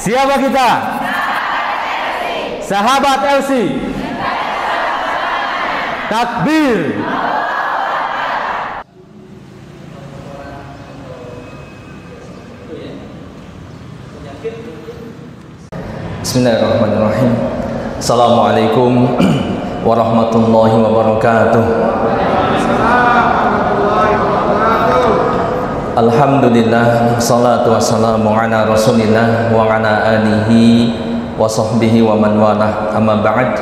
Siapa kita? Sahabat LC. Takbir. Bismillahirrahmanirrahim. Assalamualaikum warahmatullahi wabarakatuh. Alhamdulillah, salatu wassalamu ala rasulillah wa ala alihi wa sahbihi wa man walah, amma ba'd.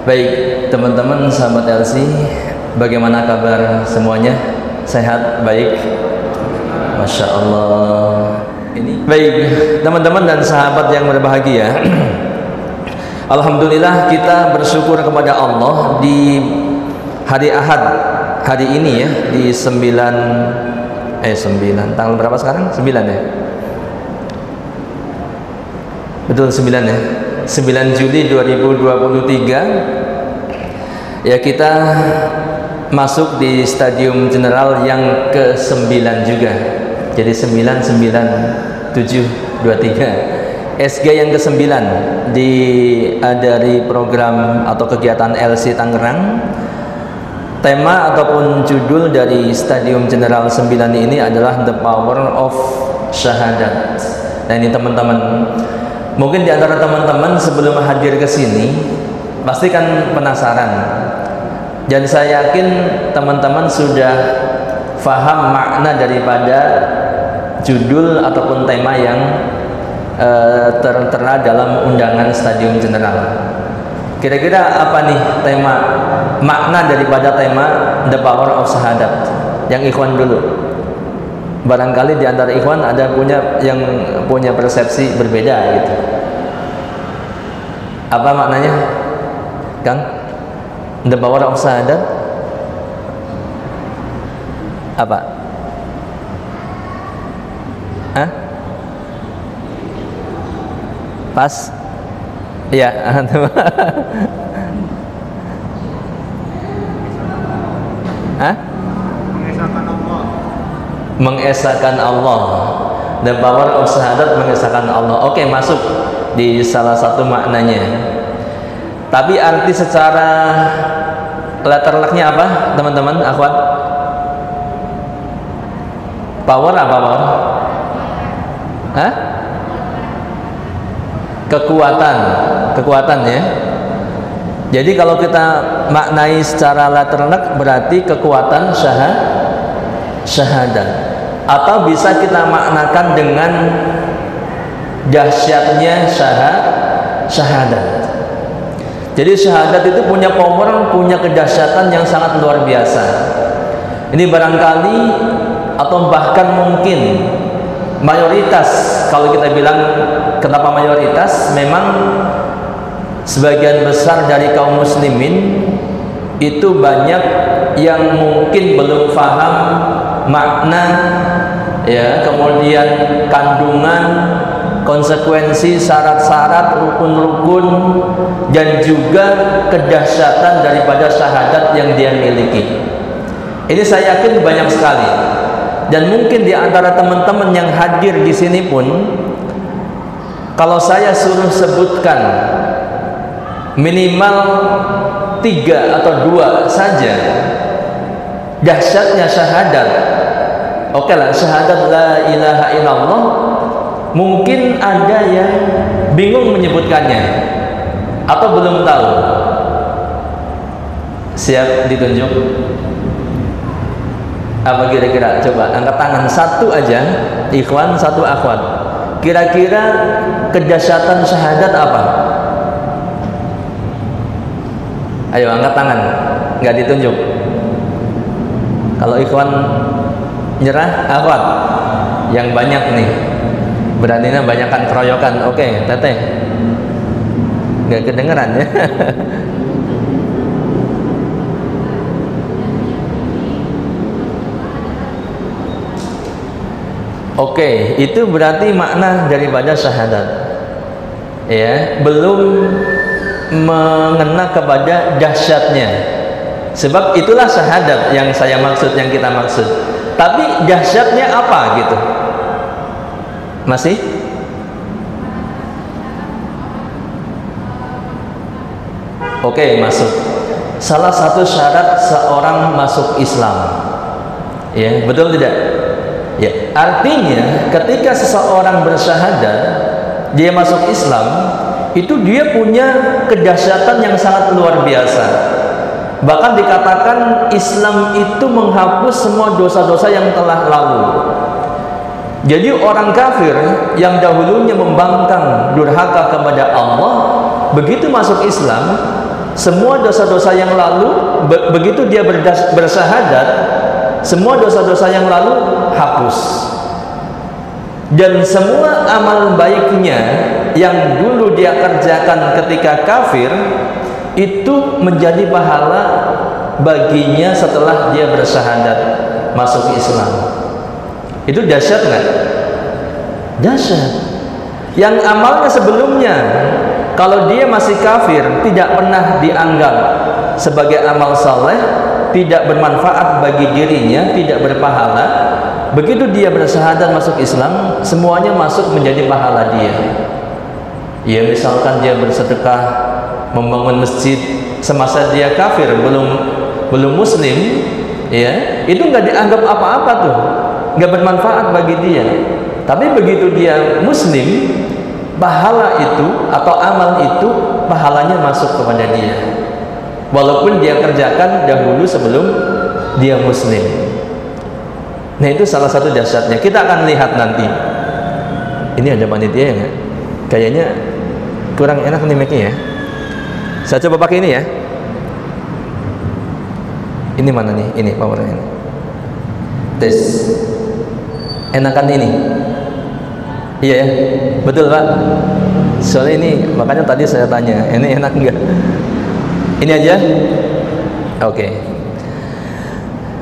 Baik teman-teman sahabat LC, bagaimana kabar semuanya? Sehat? Baik? Masya Allah. Ini baik teman-teman dan sahabat yang berbahagia. Alhamdulillah kita bersyukur kepada Allah di hari Ahad hari ini ya, di 9 tanggal berapa sekarang? 9 ya? Betul 9 ya? 9 Juli 2023 ya, kita masuk di Stadium General yang ke-9 juga. Jadi 99723 SG yang ke-9 dari program atau kegiatan LC Tangerang. Tema ataupun judul dari Stadium General 9 ini adalah The Power of Syahadat. Nah ini teman-teman, mungkin di antara teman-teman sebelum hadir ke sini pasti kan penasaran, dan saya yakin teman-teman sudah faham makna daripada judul ataupun tema yang tertera dalam undangan Stadium General. Kira-kira apa nih tema, makna daripada tema The Power of Syahadat? Yang ikhwan dulu, barangkali di antara ikhwan ada yang punya persepsi berbeda gitu. Apa maknanya, Kang? The Power of Syahadat apa? Hah? Pas? Iya. Hah? Mengesahkan Allah. The Power of Syahadat, mengesahkan Allah. Oke, masuk di salah satu maknanya. Tapi arti secara letterleknya apa, teman-teman, akhwat? Power apa power? Hah? Kekuatan ya. Jadi kalau kita maknai secara letterlek berarti kekuatan syahadat, atau bisa kita maknakan dengan dahsyatnya syahadat. Jadi syahadat itu punya power, punya kedahsyatan yang sangat luar biasa. Ini barangkali atau bahkan mungkin mayoritas, kalau kita bilang kenapa mayoritas, memang sebagian besar dari kaum muslimin itu banyak yang mungkin belum paham makna ya, kemudian kandungan, konsekuensi, syarat-syarat, rukun-rukun, dan juga kedahsyatan daripada syahadat yang dia miliki. Ini saya yakin banyak sekali. Dan mungkin di antara teman-teman yang hadir di sini pun, kalau saya suruh sebutkan minimal 3 atau 2 saja dahsyatnya syahadat, oke lah, syahadat la ilaha illallah, mungkin ada yang bingung menyebutkannya atau belum tahu. Siap ditunjuk? Apa kira-kira? Coba angkat tangan satu aja, ikhwan, satu akhwat. Kira-kira kedahsyatan syahadat apa? Ayo angkat tangan, nggak ditunjuk. Kalau ikhwan nyerah, akhwat yang banyak nih, beraninya banyakkan keroyokan. Oke, teteh, nggak kedengeran ya. Oke, itu berarti makna daripada syahadat. Ya, belum mengena kepada dahsyatnya. Sebab itulah syahadat yang saya maksud, yang kita maksud. Tapi dahsyatnya apa gitu? Masih? Oke, masuk. Salah satu syarat seorang masuk Islam. Ya, betul tidak? Ya, artinya ketika seseorang bersyahadat, dia masuk Islam, itu dia punya kedahsyatan yang sangat luar biasa. Bahkan dikatakan Islam itu menghapus semua dosa-dosa yang telah lalu. Jadi orang kafir yang dahulunya membangkang durhaka kepada Allah, begitu masuk Islam, semua dosa-dosa yang lalu, begitu dia bersyahadat, semua dosa-dosa yang lalu hapus. Dan semua amal baiknya yang dulu dia kerjakan ketika kafir, itu menjadi pahala baginya setelah dia bersyahadat masuk Islam. Itu dahsyat nggak? Dahsyat. Yang amalnya sebelumnya, kalau dia masih kafir, tidak pernah dianggap sebagai amal saleh, tidak bermanfaat bagi dirinya, tidak berpahala. Begitu dia bersyahadat masuk Islam, semuanya masuk menjadi pahala dia. Ya, misalkan dia bersedekah, membangun masjid semasa dia kafir, belum muslim, ya, itu nggak dianggap apa-apa tuh, nggak bermanfaat bagi dia. Tapi begitu dia muslim, pahala itu atau amal itu pahalanya masuk kepada dia, walaupun dia kerjakan dahulu sebelum dia muslim. Nah, itu salah satu dahsyatnya. Kita akan lihat nanti. Ini ada panitia ya, kayaknya kurang enak nih mic-nya ya. Saya coba pakai ini ya. Ini mana nih? Ini powernya. Tes. Enakan ini. Iya ya, betul Pak. Soalnya ini, makanya tadi saya tanya, ini enak enggak? Ini aja? Oke.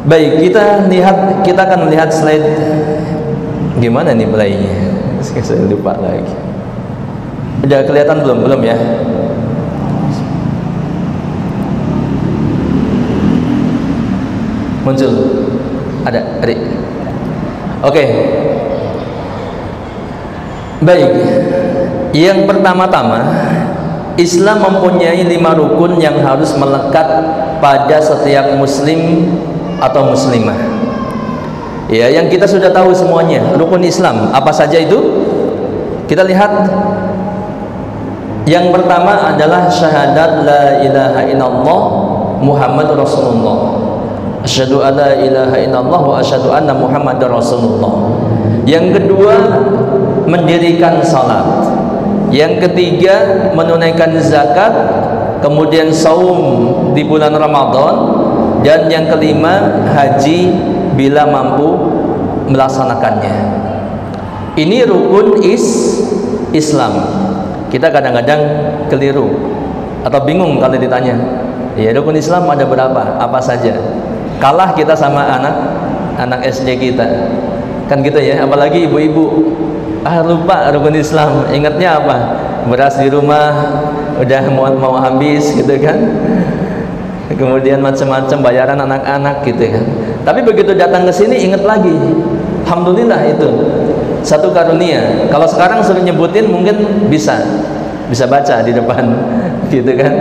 Baik, kita akan lihat slide. Gimana nih playnya? Saya lupa lagi. Udah kelihatan belum? Belum ya? Muncul? Ada, adik. Oke. Baik. Yang pertama-tama, Islam mempunyai 5 rukun yang harus melekat pada setiap muslim atau muslimah. Ya, yang kita sudah tahu semuanya. Rukun Islam apa saja itu? Kita lihat. Yang pertama adalah syahadat la ilaha illallah Muhammad Rasulullah. Asyhadu an la ilaha illallah wa asyhadu anna Muhammadar Rasulullah. Yang kedua, mendirikan salat. Yang ketiga, menunaikan zakat, kemudian saum di bulan Ramadan, dan yang kelima, haji bila mampu melaksanakannya. Ini rukun Islam. Kita kadang-kadang keliru atau bingung kalau ditanya, ya rukun Islam ada berapa? Apa saja? Kalah kita sama anak SD kita. Kan gitu ya, apalagi ibu-ibu. Lupa rukun Islam, ingatnya apa? Beras di rumah udah mau habis gitu kan. Kemudian macam-macam bayaran anak-anak gitu kan. Tapi begitu datang ke sini ingat lagi. Alhamdulillah, itu satu karunia. Kalau sekarang suruh nyebutin mungkin bisa baca di depan gitu kan.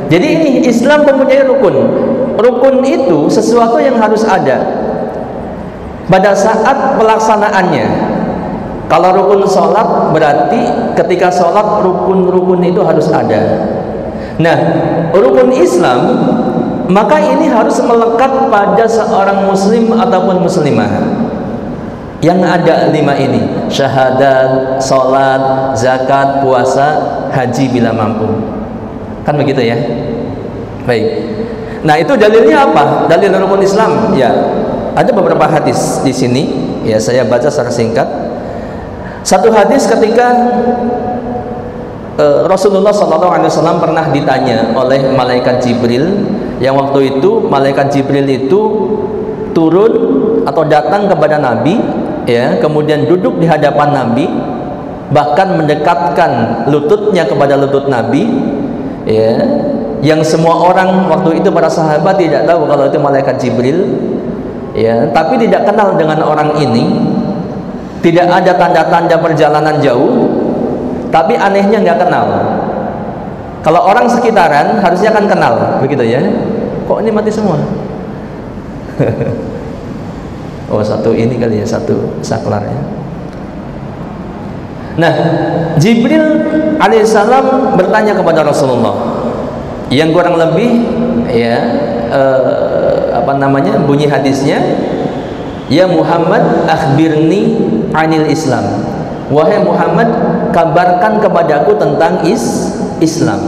Jadi ini Islam mempunyai rukun. Rukun itu sesuatu yang harus ada pada saat pelaksanaannya. Kalau rukun sholat berarti ketika sholat rukun-rukun itu harus ada. Nah, rukun Islam maka ini harus melekat pada seorang muslim ataupun muslimah. Yang ada 5 ini: syahadat, sholat, zakat, puasa, haji bila mampu. Kan begitu ya? Baik. Nah, itu dalilnya apa? Dalil rukun Islam. Ya, ada beberapa hadis di sini. Ya, saya baca secara singkat. Satu hadis ketika Rasulullah SAW pernah ditanya oleh malaikat Jibril, yang waktu itu malaikat Jibril itu turun atau datang kepada Nabi, ya, kemudian duduk di hadapan Nabi, bahkan mendekatkan lututnya kepada lutut Nabi, ya, yang semua orang waktu itu para sahabat tidak tahu kalau itu malaikat Jibril, ya, tapi tidak kenal dengan orang ini. Tidak ada tanda-tanda perjalanan jauh, tapi anehnya nggak kenal. Kalau orang sekitaran harusnya kan kenal, begitu ya. Kok ini mati semua? Oh, satu ini kali ya, satu saklar ya. Nah, Jibril alaihissalam bertanya kepada Rasulullah, yang kurang lebih ya bunyi hadisnya, ya Muhammad, akhbirni anil Islam. Wahai Muhammad, kabarkan kepadaku tentang Islam.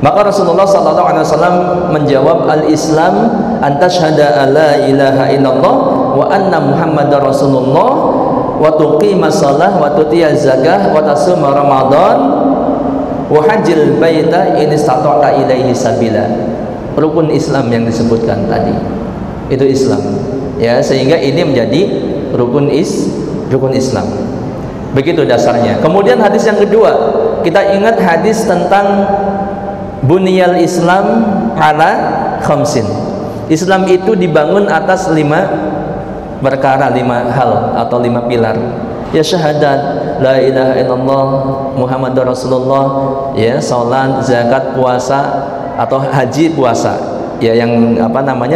Maka Rasulullah SAW menjawab, al-Islam antashhada alla ilaha illallah wa anna Muhammadar Rasulullah wa tuqimas shalah wa tutiyaz zakah wa tasuma Ramadan wa hajjil baita in istata'ta ilaihi sabila. Rukun Islam yang disebutkan tadi itu Islam ya, sehingga ini menjadi rukun Islam. Begitu dasarnya. Kemudian hadis yang kedua, kita ingat hadis tentang bunyal Islam ala khamsin. Islam itu dibangun atas 5 perkara, 5 hal atau 5 pilar. Ya syahadat la ilaha illallah Muhammadur Rasulullah, ya salat, zakat, puasa atau haji, puasa. Ya yang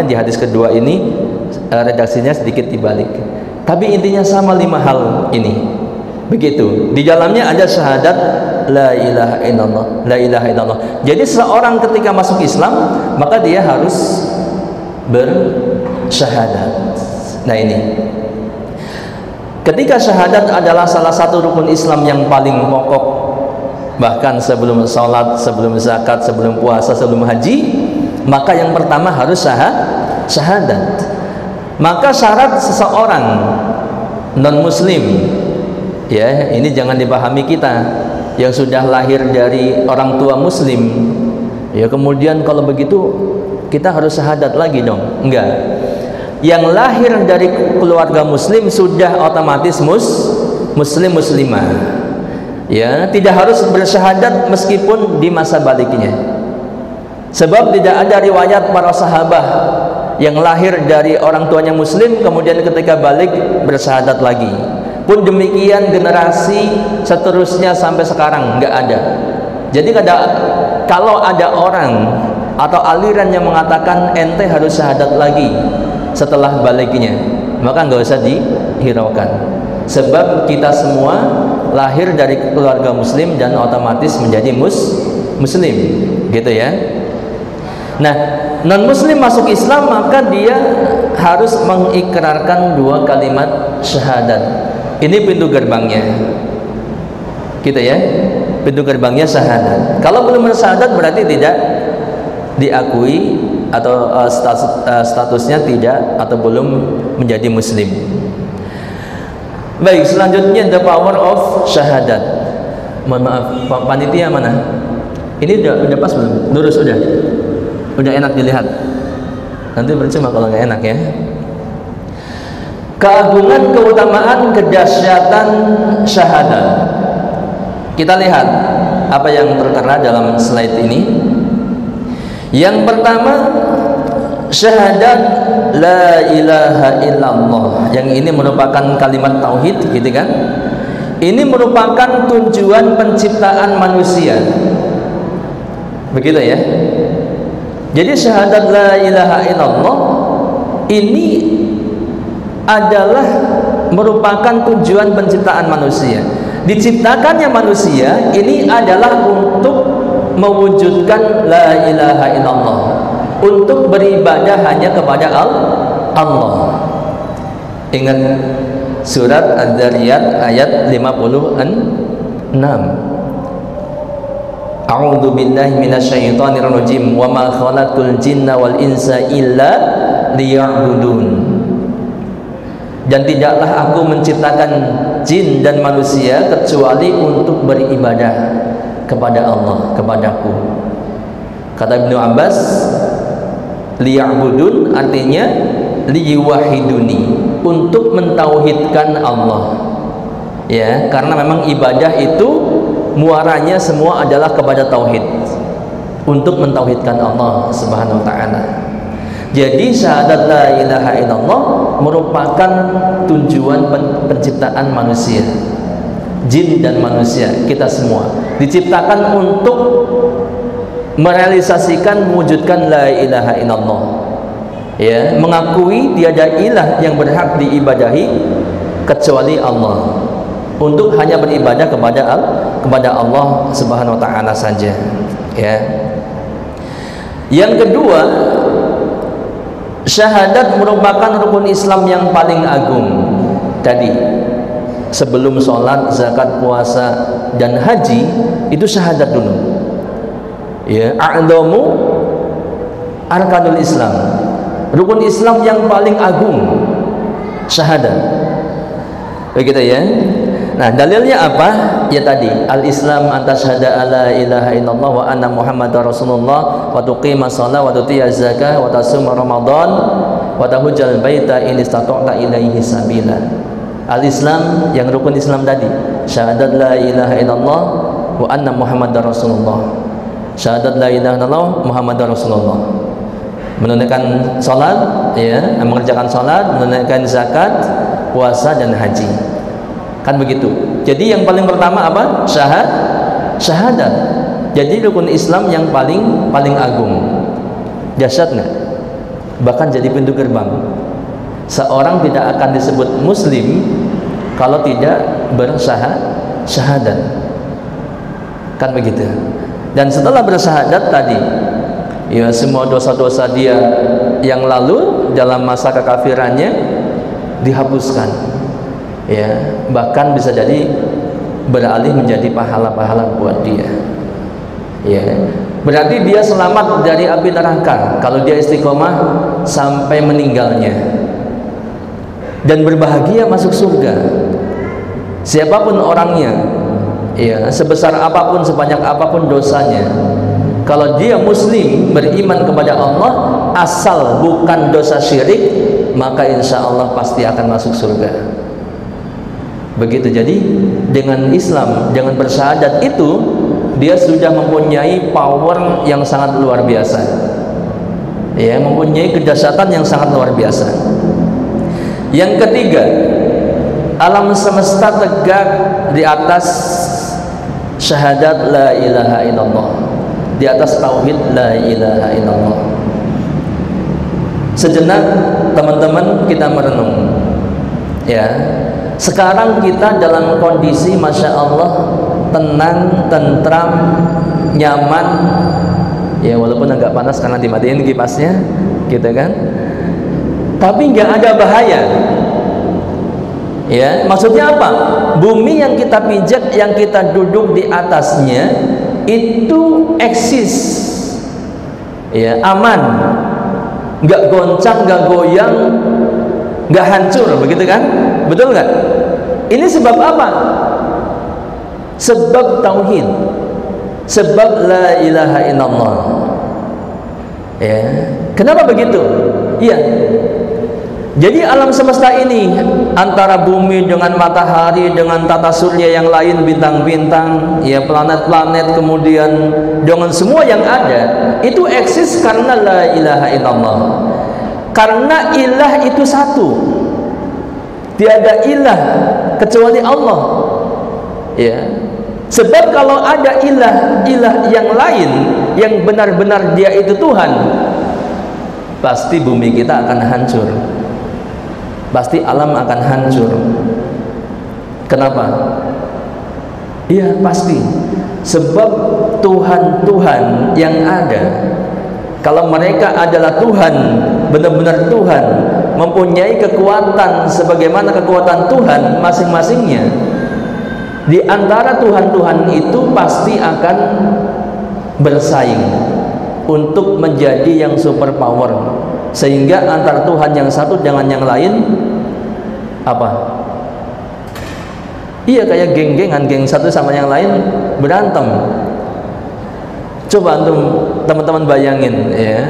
di hadis kedua ini redaksinya sedikit dibalik. Tapi intinya sama 5 hal ini. Begitu. Di dalamnya ada syahadat la ilaha illallah, la ilaha illallah. Jadi seseorang ketika masuk Islam, maka dia harus bersyahadat. Nah ini, ketika syahadat adalah salah satu rukun Islam yang paling pokok, bahkan sebelum sholat, sebelum zakat, sebelum puasa, sebelum haji, maka yang pertama harus syahadat. Maka syarat seseorang non muslim, ya ini jangan dipahami kita yang sudah lahir dari orang tua muslim, ya kemudian kalau begitu kita harus syahadat lagi dong. Enggak. Yang lahir dari keluarga muslim sudah otomatis muslimah. Ya, tidak harus bersyahadat meskipun di masa baliknya. Sebab tidak ada riwayat para sahabat yang lahir dari orang tuanya muslim kemudian ketika balik bersyahadat lagi. Pun demikian generasi seterusnya sampai sekarang nggak ada. Jadi kalau ada orang atau aliran yang mengatakan ente harus syahadat lagi setelah baliknya, maka nggak usah dihiraukan. Sebab kita semua lahir dari keluarga muslim dan otomatis menjadi muslim, gitu ya. Nah, non muslim masuk Islam maka dia harus mengikrarkan 2 kalimat syahadat. Ini pintu gerbangnya, gitu ya. Pintu gerbangnya syahadat. Kalau belum bersyahadat berarti tidak diakui atau statusnya tidak atau belum menjadi muslim. Baik, selanjutnya the power of syahadat. Mohon maaf, Pak panitia mana? Ini udah pas belum? Lurus udah enak dilihat. Nanti percuma kalau nggak enak ya. Keagungan, keutamaan, kedahsyatan syahadat. Kita lihat apa yang tertera dalam slide ini. Yang pertama, syahadat la ilaha illallah. Yang ini merupakan kalimat tauhid, gitu kan? Ini merupakan tujuan penciptaan manusia. Begitu ya. Jadi syahadat la ilaha illallah ini adalah merupakan tujuan penciptaan manusia. Diciptakannya manusia ini adalah untuk mewujudkan la ilaha illallah, untuk beribadah hanya kepada Allah. Ingat surat Ad-Dzariyat ayat 56. A'udzu billahi minasyaitonir rajim wa ma khalaqtul jinna wal insa illa liya'budun. Dan tidaklah aku menciptakan jin dan manusia kecuali untuk beribadah kepada Allah, kepadaku. Kata Ibnu Abbas, liya'budun artinya liyuwahiduni, untuk mentauhidkan Allah. Ya, karena memang ibadah itu muaranya semua adalah kepada tauhid, untuk mentauhidkan Allah Subhanahu wa taala. Jadi syahadat la ilaha illallah merupakan tujuan penciptaan manusia, jin dan manusia, kita semua diciptakan untuk merealisasikan, mewujudkan la ilaha illallah, ya, mengakui tiada ilah yang berhak diibadahi kecuali Allah, untuk hanya beribadah kepada Allah Subhanahu wa taala saja, ya. Yang kedua, syahadat merupakan rukun Islam yang paling agung. Tadi sebelum sholat, zakat, puasa, dan haji itu syahadat dulu, ya. A'dhamu arkanul Islam, rukun Islam yang paling agung, syahadat. Begitu ya. Nah, dalilnya apa? Ya tadi, al-Islam antasyhada alla ilaha illallah wa anna Muhammadar Rasulullah wa tuqimas shalah wa tutiyaz zakah wa tasuma Ramadan wa tahujjal baita in istata'ta ilaihi sabila. Al-Islam yang rukun Islam tadi, syahadat la ilaha illallah wa anna Muhammadar Rasulullah. Syahadat la ilaha illallah Muhammadar Rasulullah. Menunaikan salat, ya, mengerjakan salat, menunaikan zakat, puasa, dan haji. Kan begitu. Jadi yang paling pertama apa? Syahadat. Jadi rukun Islam yang paling agung. Dahsyat nggak? Bahkan jadi pintu gerbang. Seorang tidak akan disebut muslim kalau tidak bersyahadat. Kan begitu. Dan setelah bersyahadat tadi, ya, semua dosa-dosa dia yang lalu dalam masa kekafirannya dihapuskan, ya, bahkan bisa jadi beralih menjadi pahala-pahala buat dia, ya. Berarti dia selamat dari api neraka kalau dia istiqomah sampai meninggalnya, dan berbahagia masuk surga. Siapapun orangnya, ya, sebesar apapun, sebanyak apapun dosanya, kalau dia muslim, beriman kepada Allah, asal bukan dosa syirik, maka insya Allah pasti akan masuk surga. Begitu. Jadi dengan Islam, dengan bersyahadat itu, dia sudah mempunyai power yang sangat luar biasa, ya, mempunyai kedahsyatan yang sangat luar biasa. Yang ketiga, alam semesta tegak di atas syahadat la ilaha illallah, di atas tauhid la ilaha illallah. Sejenak teman-teman kita merenung, ya. Sekarang kita dalam kondisi Masya Allah tenang, tentram, nyaman, ya, walaupun agak panas karena dimatiin kipasnya, gitu kan, tapi nggak ada bahaya, ya. Maksudnya apa? Bumi yang kita pijak, yang kita duduk di atasnya itu eksis, ya, aman, nggak goncang, nggak goyang, nggak hancur, begitu kan? Betul nggak? Ini sebab apa? Sebab tauhid, sebab la ilaha illallah, ya. Kenapa begitu? Iya. Jadi alam semesta ini, antara bumi dengan matahari, dengan tata surya yang lain, bintang-bintang, ya, planet-planet, kemudian dengan semua yang ada, itu eksis karena la ilaha illallah. Karena ilah itu satu, tiada ilah kecuali Allah, ya. Sebab kalau ada ilah yang lain yang benar-benar dia itu Tuhan, pasti bumi kita akan hancur, pasti alam akan hancur. Kenapa? Iya, pasti. Sebab Tuhan-Tuhan yang ada, kalau mereka adalah Tuhan, benar-benar Tuhan, mempunyai kekuatan sebagaimana kekuatan Tuhan masing-masingnya, di antara Tuhan-Tuhan itu pasti akan bersaing untuk menjadi yang super power, sehingga antara Tuhan yang satu dengan yang lain apa? Iya, kayak geng-gengan, geng satu sama yang lain berantem. Coba antum teman-teman bayangin, ya,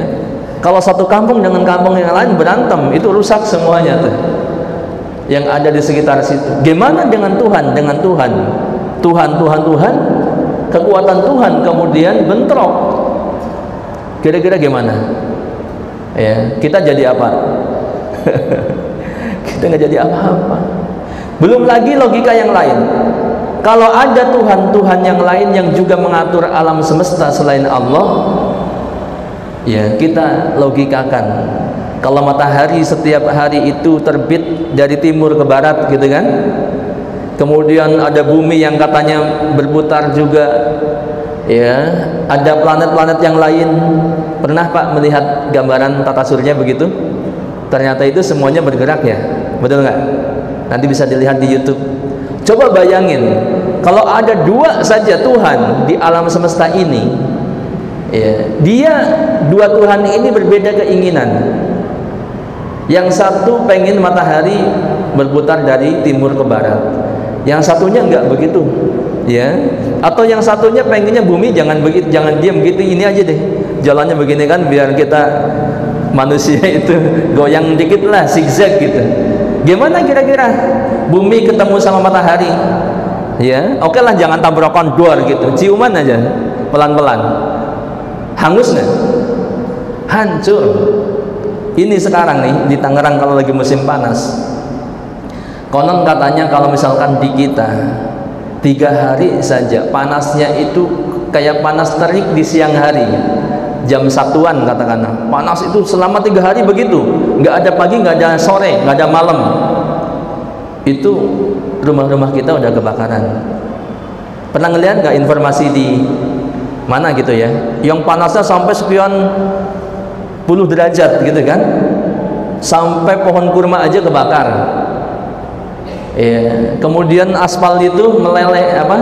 kalau satu kampung dengan kampung yang lain berantem, itu rusak semuanya tuh yang ada di sekitar situ. Gimana dengan Tuhan? Dengan Tuhan, kekuatan Tuhan kemudian bentrok, kira-kira gimana? Ya, kita jadi apa? Kita nggak jadi apa-apa. Belum lagi logika yang lain. kalau ada Tuhan-Tuhan yang lain yang juga mengatur alam semesta selain Allah, ya kita logikakan. Kalau matahari setiap hari itu terbit dari timur ke barat gitu kan, kemudian ada bumi yang katanya berputar juga, ya ada planet-planet yang lain. Pernah Pak melihat gambaran tata surya begitu? Ternyata itu semuanya bergerak ya, betul nggak? Nanti bisa dilihat di YouTube. Coba bayangin kalau ada dua saja Tuhan di alam semesta ini, ya, dia dua Tuhan ini berbeda keinginan. Yang satu pengen matahari berputar dari timur ke barat, yang satunya enggak begitu, ya. Atau yang satunya pengennya bumi jangan begitu, jangan diam gitu, ini aja deh jalannya begini kan, biar kita manusia itu goyang dikit lah, zigzag gitu. Gimana kira-kira bumi ketemu sama matahari? Ya, oke lah, jangan tabrakan dor gitu, ciuman aja pelan-pelan, hangus nggak? Hancur. Ini sekarang nih di Tangerang kalau lagi musim panas, konon katanya kalau misalkan di kita 3 hari saja panasnya itu kayak panas terik di siang hari, jam 1-an katakanlah, panas itu selama 3 hari begitu, nggak ada pagi, nggak ada sore, nggak ada malam, itu rumah-rumah kita udah kebakaran. Pernah ngeliat nggak informasi di mana gitu ya, yang panasnya sampai sekian puluh derajat gitu kan, sampai pohon kurma aja kebakar, ya. Kemudian aspal itu meleleh, apa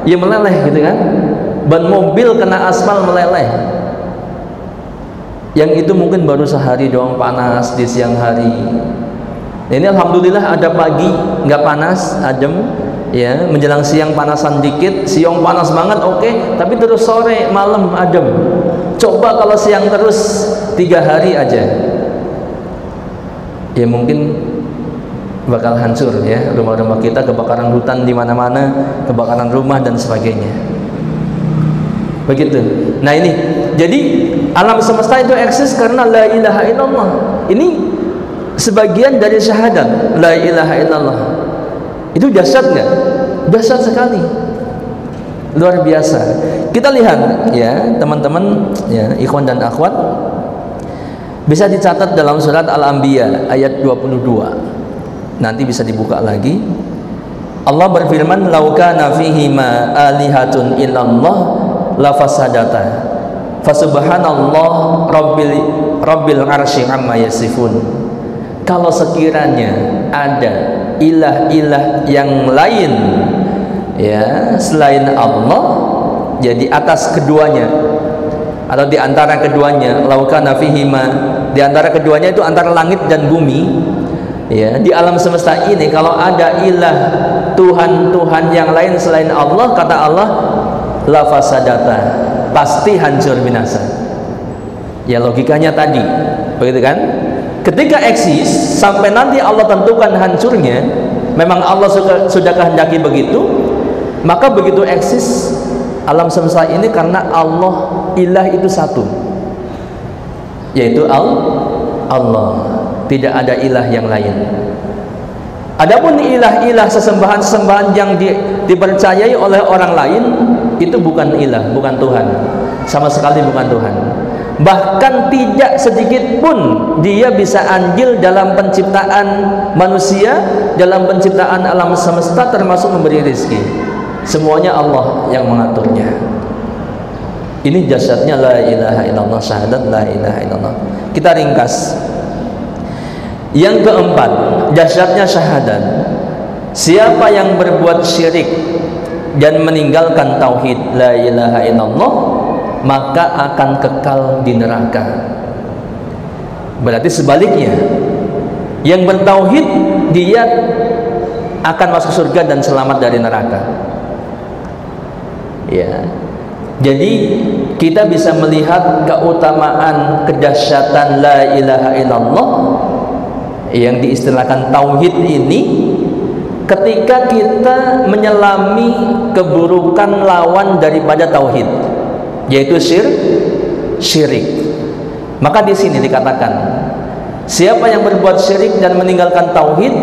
ya, meleleh gitu kan, ban mobil kena aspal meleleh. Yang itu mungkin baru sehari doang panas di siang hari. Ini alhamdulillah ada pagi nggak panas, adem, ya, menjelang siang panasan dikit, siang panas banget, oke, tapi terus sore malam adem. Coba kalau siang terus 3 hari aja, ya mungkin bakal hancur ya rumah-rumah kita, kebakaran hutan di mana-mana, kebakaran rumah dan sebagainya. Begitu. Nah ini, jadi alam semesta itu eksis karena la ilaha illallah. Ini sebagian dari syahadat la ilaha illallah. Itu dahsyat nggak? Dahsyat sekali, luar biasa. Kita lihat ya teman-teman, ya ikhwan dan akhwat, bisa dicatat dalam surat Al-Anbiya ayat 22. Nanti bisa dibuka lagi. Allah berfirman, "Lau kana fihi ma alihatun illallah la fasadata. Fasubhanallah rabbil arsy amma yasifun." Kalau sekiranya ada ilah-ilah yang lain, ya, selain Allah, jadi atas keduanya atau di antara keduanya, laukana fihima, di antara keduanya itu antara langit dan bumi, ya, di alam semesta ini kalau ada ilah Tuhan-Tuhan yang lain selain Allah, kata Allah, la fasadata, pasti hancur binasa. Ya logikanya tadi, begitu kan? Ketika eksis sampai nanti Allah tentukan hancurnya, memang Allah sudah kehendaki begitu, maka begitu eksis alam semesta ini karena Allah, ilah itu satu, yaitu Allah, tidak ada ilah yang lain. Adapun ilah-ilah sesembahan-sesembahan yang dipercayai oleh orang lain, itu bukan ilah, bukan Tuhan, sama sekali bukan Tuhan. Bahkan tidak sedikit pun dia bisa andil dalam penciptaan manusia, dalam penciptaan alam semesta, termasuk memberi rezeki. Semuanya Allah yang mengaturnya. Ini dahsyatnya la ilaha illallah, syahadat la ilaha illallah. Kita ringkas. Yang keempat, dahsyatnya syahadat. Siapa yang berbuat syirik dan meninggalkan tauhid la ilaha illallah, maka akan kekal di neraka. Berarti sebaliknya, yang bertauhid dia akan masuk surga dan selamat dari neraka. Ya. Jadi kita bisa melihat keutamaan, kedahsyatan la ilaha illallah yang diistilahkan tauhid ini ketika kita menyelami keburukan lawan daripada tauhid, yaitu syirik. Maka di sini dikatakan, siapa yang berbuat syirik dan meninggalkan tauhid,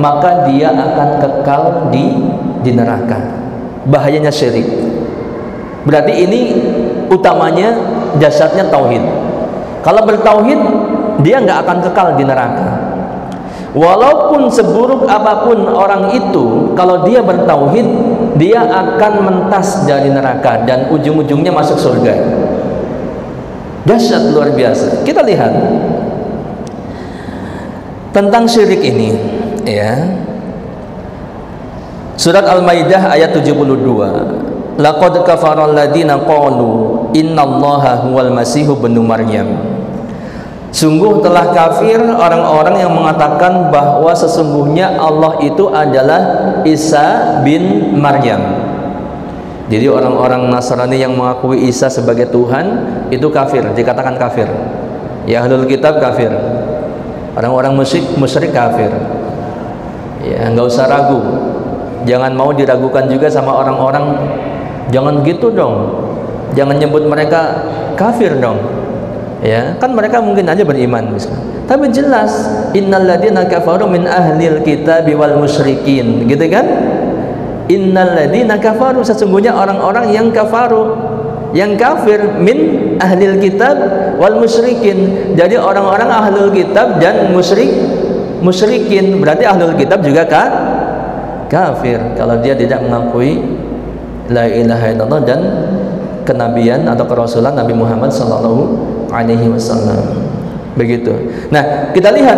maka dia akan kekal di di neraka. Bahayanya syirik. Berarti ini utamanya dasarnya tauhid. Kalau bertauhid, dia nggak akan kekal di neraka. Walaupun seburuk apapun orang itu, kalau dia bertauhid, dia akan mentas dari neraka dan ujung-ujungnya masuk surga. Dahsyat luar biasa. Kita lihat tentang syirik ini, ya. Surat Al-Maidah ayat 72. Laqad kafara alladziina qalu innallaha huwal masihu ibnu Maryam. Sungguh telah kafir orang-orang yang mengatakan bahwa sesungguhnya Allah itu adalah Isa bin Maryam. Jadi orang-orang Nasrani yang mengakui Isa sebagai Tuhan itu kafir, dikatakan kafir. Ya ahlul kitab kafir. Orang-orang musyrik kafir. Ya, enggak usah ragu. Jangan mau diragukan juga sama orang-orang. Jangan gitu dong. Jangan nyebut mereka kafir dong. Ya, kan mereka mungkin aja beriman misalnya. Tapi jelas innalladzina kafaru min ahlil kitabi wal musyrikin, gitu kan? Innalladzina kafaru, sesungguhnya orang-orang yang kafaru, yang kafir, min ahlil kitab wal musyrikin. Jadi orang-orang ahlul kitab dan musyrikin. Berarti ahlul kitab juga kafir kalau dia tidak mengakui la ilaha illallah dan kenabian atau kerasulan Nabi Muhammad sallallahu alaihi wasallam. Begitu. Nah, kita lihat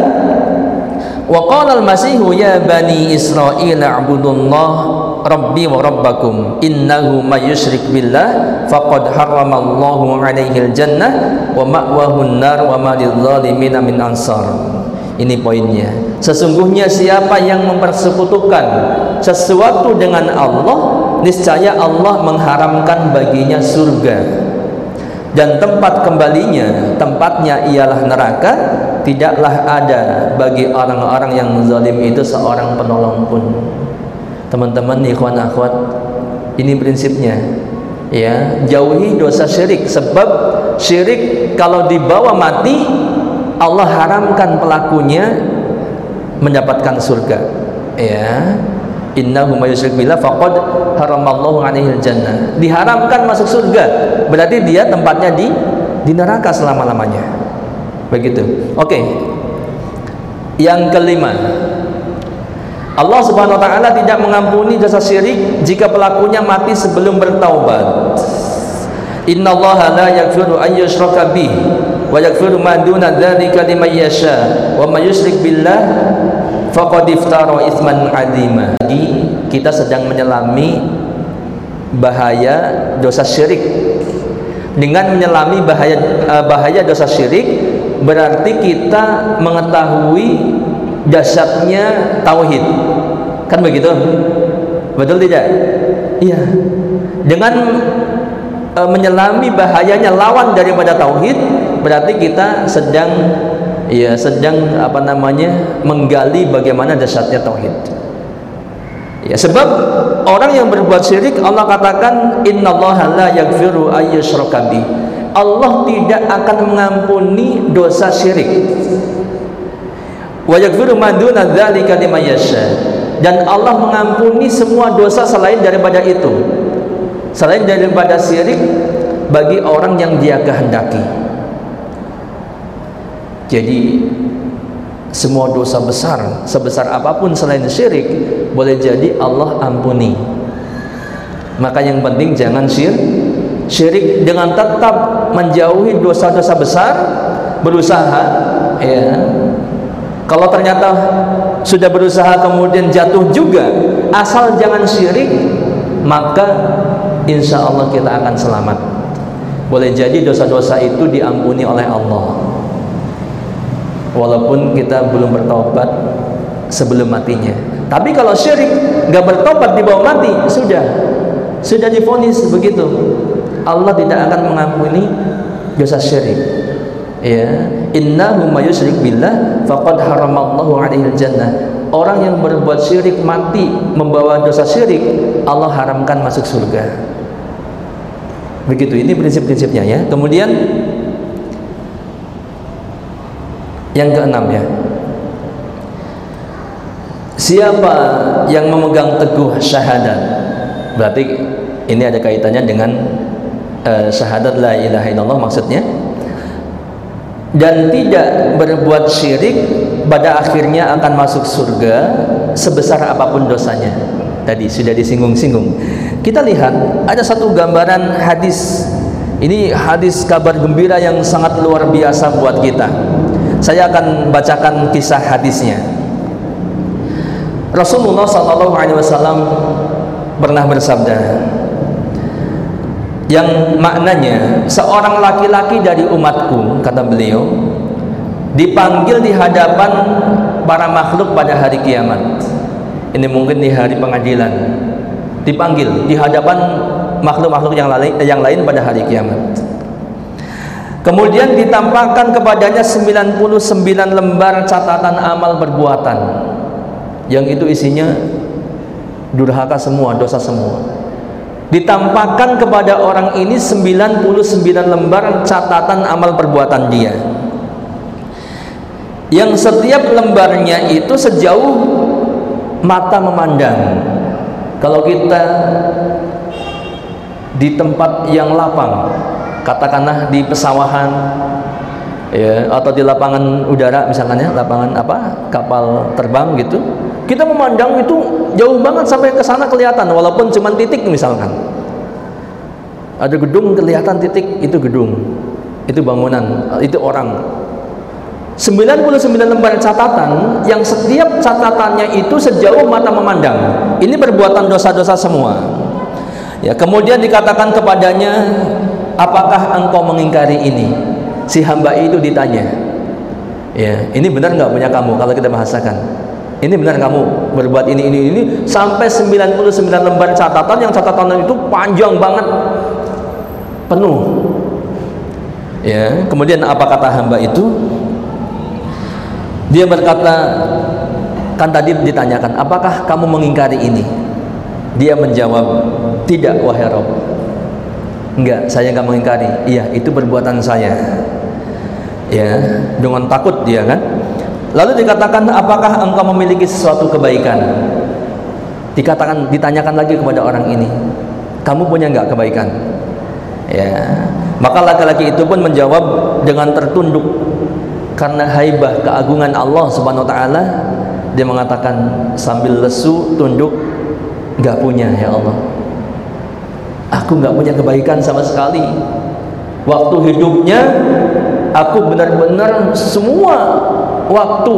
wa qala al-masihu ya bani Israil a'budullah rabbi wa rabbakum innahu may yusyrik billah faqad harramallahu alaihi al-jannah wa ma'wahu an-nar wa ma lidh-dhalimin min ansar. Ini poinnya. Sesungguhnya siapa yang mempersekutukan sesuatu dengan Allah, niscaya Allah mengharamkan baginya surga dan tempat kembalinya, tempatnya ialah neraka. Tidaklah ada bagi orang-orang yang zalim itu seorang penolong pun. Teman-teman, ikhwan akhwat, ini prinsipnya, ya, jauhi dosa syirik. Sebab syirik kalau dibawa mati, Allah haramkan pelakunya mendapatkan surga, ya. Innahu may yusyrik billah faqad haramallahu alaihi jannah. Diharamkan masuk surga, berarti dia tempatnya di neraka selama-lamanya. Begitu. Oke. Yang kelima, Allah Subhanahu wa taala tidak mengampuni dosa syirik jika pelakunya mati sebelum bertaubat. Innallaha la yaghfiru an yushraka bihi wa yaghfiru ma duna dzalika liman yasha wa may yusyrik billah faqad iftara itsman 'azima. Kita sedang menyelami bahaya dosa syirik. Dengan menyelami bahaya dosa syirik, berarti kita mengetahui dahsyatnya tauhid. Kan begitu? Betul tidak? Iya. Dengan menyelami bahayanya lawan daripada tauhid, berarti kita sedang menggali bagaimana dahsyatnya tauhid. Ya, sebab orang yang berbuat syirik, Allah katakan innallaha la yaghfiru ay yushraka bih. Allah tidak akan mengampuni dosa syirik. Wa yaghfiru ma duna dzalika liman yasha. Dan Allah mengampuni semua dosa selain daripada itu. Selain daripada syirik bagi orang yang Dia kehendaki. Jadi semua dosa besar, sebesar apapun selain syirik, boleh jadi Allah ampuni. Maka yang penting jangan syirik, dengan tetap menjauhi dosa-dosa besar, berusaha, ya. Kalau ternyata sudah berusaha kemudian jatuh juga, asal jangan syirik, maka insya Allah kita akan selamat. Boleh jadi dosa-dosa itu diampuni oleh Allah, walaupun kita belum bertobat sebelum matinya. Tapi kalau syirik nggak bertobat di bawah mati, sudah divonis begitu, Allah tidak akan mengampuni dosa syirik. Ya, innahu may yusyrik billah faqad haramallahu alaihi jannah. Orang yang berbuat syirik mati membawa dosa syirik, Allah haramkan masuk surga. Begitu, ini prinsip-prinsipnya, ya. Kemudian yang keenam, ya, Siapa yang memegang teguh syahadat, berarti ini ada kaitannya dengan syahadat la ilaha illallah maksudnya, dan tidak berbuat syirik, pada akhirnya akan masuk surga sebesar apapun dosanya. Tadi sudah disinggung-singgung. Kita lihat ada satu gambaran hadis. Ini hadis kabar gembira yang sangat luar biasa buat kita. Saya akan bacakan kisah hadisnya. Rasulullah SAW pernah bersabda, yang maknanya seorang laki-laki dari umatku, kata beliau, dipanggil di hadapan para makhluk pada hari kiamat. Ini mungkin di hari pengadilan, dipanggil di hadapan makhluk-makhluk yang lain pada hari kiamat. Kemudian ditampakkan kepadanya 99 lembar catatan amal perbuatan, yang itu isinya durhaka semua, dosa semua. Ditampakkan kepada orang ini 99 lembar catatan amal perbuatan dia, yang setiap lembarnya itu sejauh mata memandang. Kalau kita di tempat yang lapang, katakanlah di pesawahan ya, atau di lapangan udara misalkan ya, lapangan kapal terbang gitu, kita memandang itu jauh banget sampai ke sana kelihatan, walaupun cuma titik misalkan. Ada gedung kelihatan titik, itu gedung, itu bangunan, itu orang. 99 lembar catatan yang setiap catatannya itu sejauh mata memandang. Ini perbuatan dosa-dosa semua. Ya, kemudian dikatakan kepadanya, apakah engkau mengingkari ini? Si hamba itu ditanya, ya, ini benar nggak punya kamu? Kalau kita bahasakan, ini benar kamu berbuat ini, sampai 99 lembar catatan, yang catatan itu panjang banget, penuh. Ya, kemudian apa kata hamba itu? Dia berkata, kan tadi ditanyakan, apakah kamu mengingkari ini? Dia menjawab, tidak wahai Rabb. Enggak, saya enggak mengingkari. Iya, itu perbuatan saya. Ya, dengan takut dia kan. Lalu dikatakan, apakah engkau memiliki sesuatu kebaikan? Ditanyakan lagi kepada orang ini, kamu punya enggak kebaikan? Ya, maka laki-laki itu pun menjawab dengan tertunduk karena haibah keagungan Allah Subhanahu wa taala. Dia mengatakan sambil lesu tunduk, enggak punya ya Allah. Aku enggak punya kebaikan sama sekali. Waktu hidupnya aku benar-benar semua waktu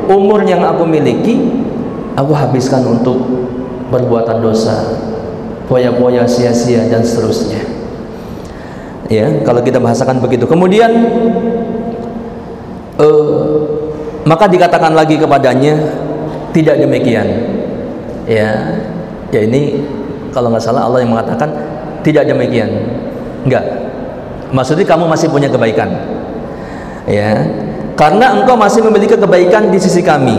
umur yang aku miliki aku habiskan untuk perbuatan dosa, poya-poya, sia-sia dan seterusnya. Ya, kalau kita bahasakan begitu. Kemudian maka dikatakan lagi kepadanya, tidak demikian. Ya, ini kalau nggak salah Allah yang mengatakan tidak demikian. Enggak. Maksudnya kamu masih punya kebaikan. Ya, karena engkau masih memiliki kebaikan di sisi kami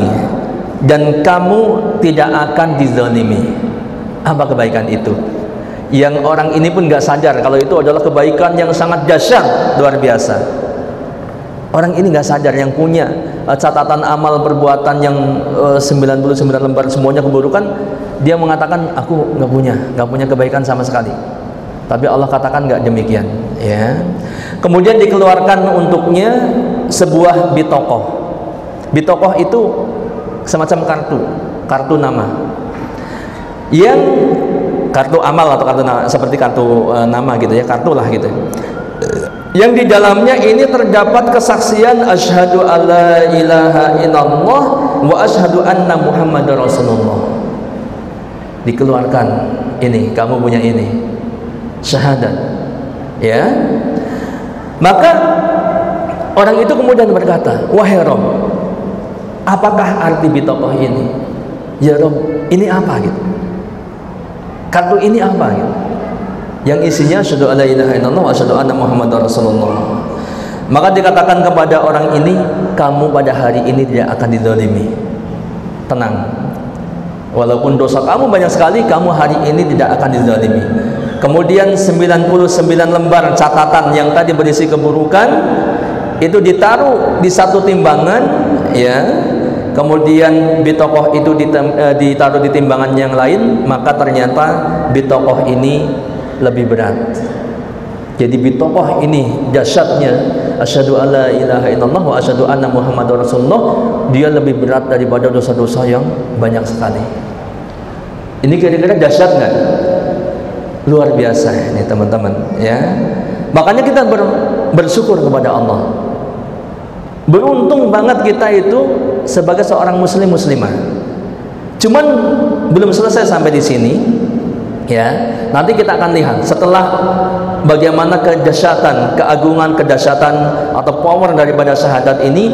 dan kamu tidak akan dizalimi. Apa kebaikan itu? Yang orang ini pun nggak sadar kalau itu adalah kebaikan yang sangat dahsyat, luar biasa. Orang ini nggak sadar, yang punya catatan amal perbuatan yang 99 lembar semuanya keburukan, dia mengatakan aku nggak punya kebaikan sama sekali. Tapi Allah katakan nggak demikian. Ya. Kemudian dikeluarkan untuknya sebuah bitokoh. Bitokoh itu semacam kartu nama. Yang kartu amal atau kartu nama, seperti kartu nama gitu ya, kartu lah gitu. Yang di dalamnya ini terdapat kesaksian asyhadu alla ilaha illallah wa asyhadu anna muhammadar rasulullah. Dikeluarkan, ini kamu punya ini, syahadat. Ya, maka orang itu kemudian berkata, wahai Rabb, apakah arti bitokoh ini? Ya Rabb, ini apa gitu? Kartu ini apa gitu? Yang isinya asyhadu alla ilaha illallah wa asyhadu anna muhammadar rasulullah. Maka dikatakan kepada orang ini, kamu pada hari ini tidak akan dizalimi. Tenang, walaupun dosa kamu banyak sekali, kamu hari ini tidak akan dizalimi. Kemudian 99 lembar catatan yang tadi berisi keburukan itu ditaruh di satu timbangan, ya, kemudian bitokoh itu ditaruh di timbangan yang lain, maka ternyata bitokoh ini lebih berat. Jadi bitokoh ini dahsyatnya, asyhadu alla ilaha illallah wa asyhadu anna muhammadar rasulullah, dia lebih berat daripada dosa-dosa yang banyak sekali. Ini kira-kira dahsyat nggak? Luar biasa ini teman-teman, ya. Makanya kita bersyukur kepada Allah. Beruntung banget kita itu sebagai seorang muslimah. Cuman belum selesai sampai di sini, ya. Nanti kita akan lihat setelah bagaimana kedahsyatan, keagungan, kedahsyatan atau power daripada syahadat ini,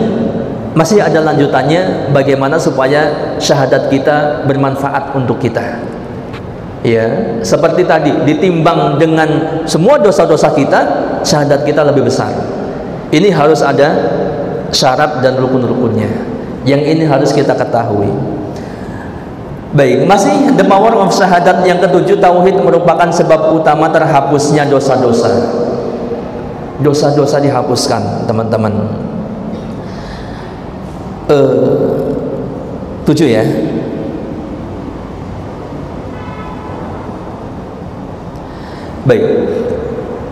masih ada lanjutannya, bagaimana supaya syahadat kita bermanfaat untuk kita. Ya, seperti tadi ditimbang dengan semua dosa-dosa kita, syahadat kita lebih besar. Ini harus ada syarat dan rukun-rukunnya. Yang ini harus kita ketahui. Baik, masih the power of syahadat yang ketujuh, tauhid merupakan sebab utama terhapusnya dosa-dosa. Dosa-dosa dihapuskan, teman-teman. 7 ya. Baik.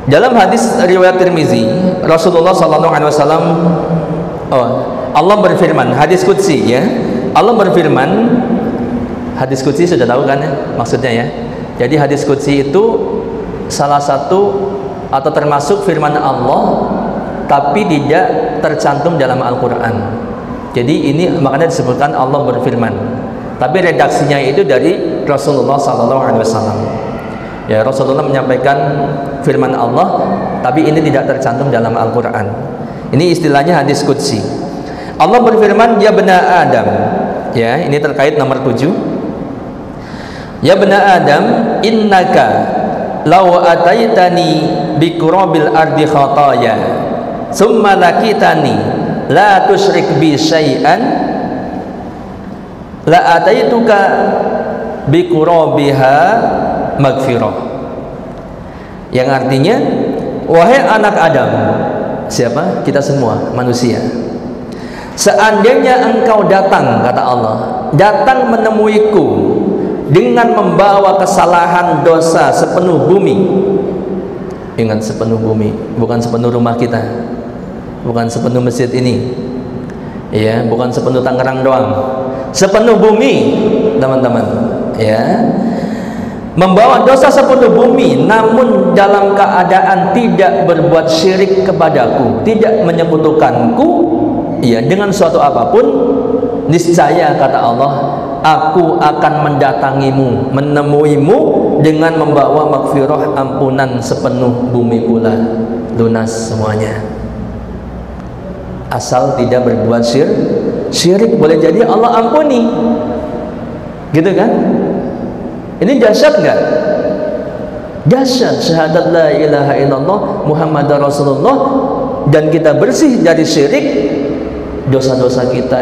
Dalam hadis riwayat Tirmizi, Rasulullah SAW, Allah berfirman, hadis qudsi ya. Allah berfirman, hadis qudsi sudah tahu kan ya maksudnya ya. Jadi hadis qudsi itu salah satu atau termasuk firman Allah, tapi tidak tercantum dalam Al-Quran. Jadi ini makanya disebutkan Allah berfirman, tapi redaksinya itu dari Rasulullah SAW. Ya, Rasulullah menyampaikan firman Allah, tapi ini tidak tercantum dalam Al-Quran. Ini istilahnya hadis qudsi. Allah berfirman, ya bena Adam. Ya, ini terkait nomor 7. Ya bena Adam, innaka law ataitani biqurabil ardi khataya summa lakitani la tusyrik bi syai'an la ataituka biqurabiha magfirah, yang artinya, wahai anak Adam. Siapa? Kita semua manusia. Seandainya engkau datang, kata Allah, datang menemuiku dengan membawa kesalahan dosa sepenuh bumi. Ingat, sepenuh bumi, bukan sepenuh rumah kita, bukan sepenuh masjid ini, ya, bukan sepenuh Tangerang doang, sepenuh bumi, teman-teman, ya. Membawa dosa sepenuh bumi, namun dalam keadaan tidak berbuat syirik kepadaku, tidak menyekutukanku, ya, dengan suatu apapun, niscaya, kata Allah, aku akan mendatangimu, menemuimu dengan membawa maghfirah, ampunan sepenuh bumi pula, lunas semuanya. Asal tidak berbuat syirik, boleh jadi Allah ampuni, gitu kan? Ini dahsyat enggak? Dahsyat syahadat la ilaha illallah Muhammadar Rasulullah, dan kita bersih dari syirik, dosa-dosa kita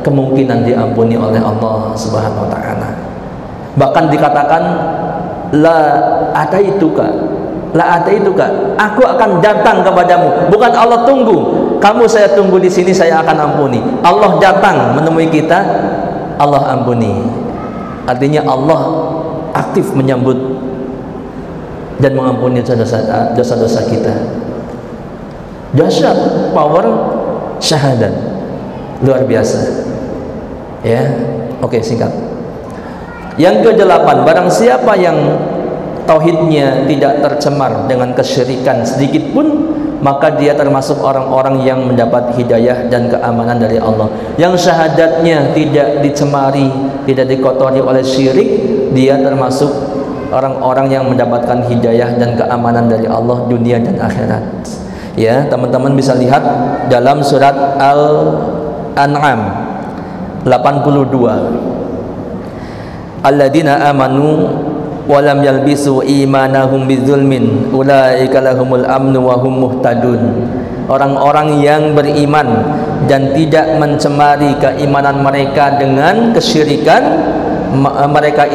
kemungkinan diampuni oleh Allah Subhanahu wa taala. Bahkan dikatakan la ataituka, aku akan datang kepadamu. Bukan Allah tunggu, kamu saya tunggu di sini, saya akan ampuni. Allah datang menemui kita, Allah ampuni. Artinya Allah aktif menyambut dan mengampuni dosa-dosa kita. Dahsyat power syahadat, luar biasa. Ya, oke, singkat. Yang ke-8, barang siapa yang tauhidnya tidak tercemar dengan kesyirikan sedikit pun, maka dia termasuk orang-orang yang mendapat hidayah dan keamanan dari Allah. Yang syahadatnya tidak dicemari, tidak dikotori oleh syirik, dia termasuk orang-orang yang mendapatkan hidayah dan keamanan dari Allah dunia dan akhirat. Ya, teman-teman bisa lihat dalam surat Al-An'am 82. Alladzina amanu wa lam yalbisu imanahum bidzulmin ulaika lahumul amnu wa hum muhtadun. Orang-orang yang beriman dan tidak mencemari keimanan mereka dengan kesyirikan, mereka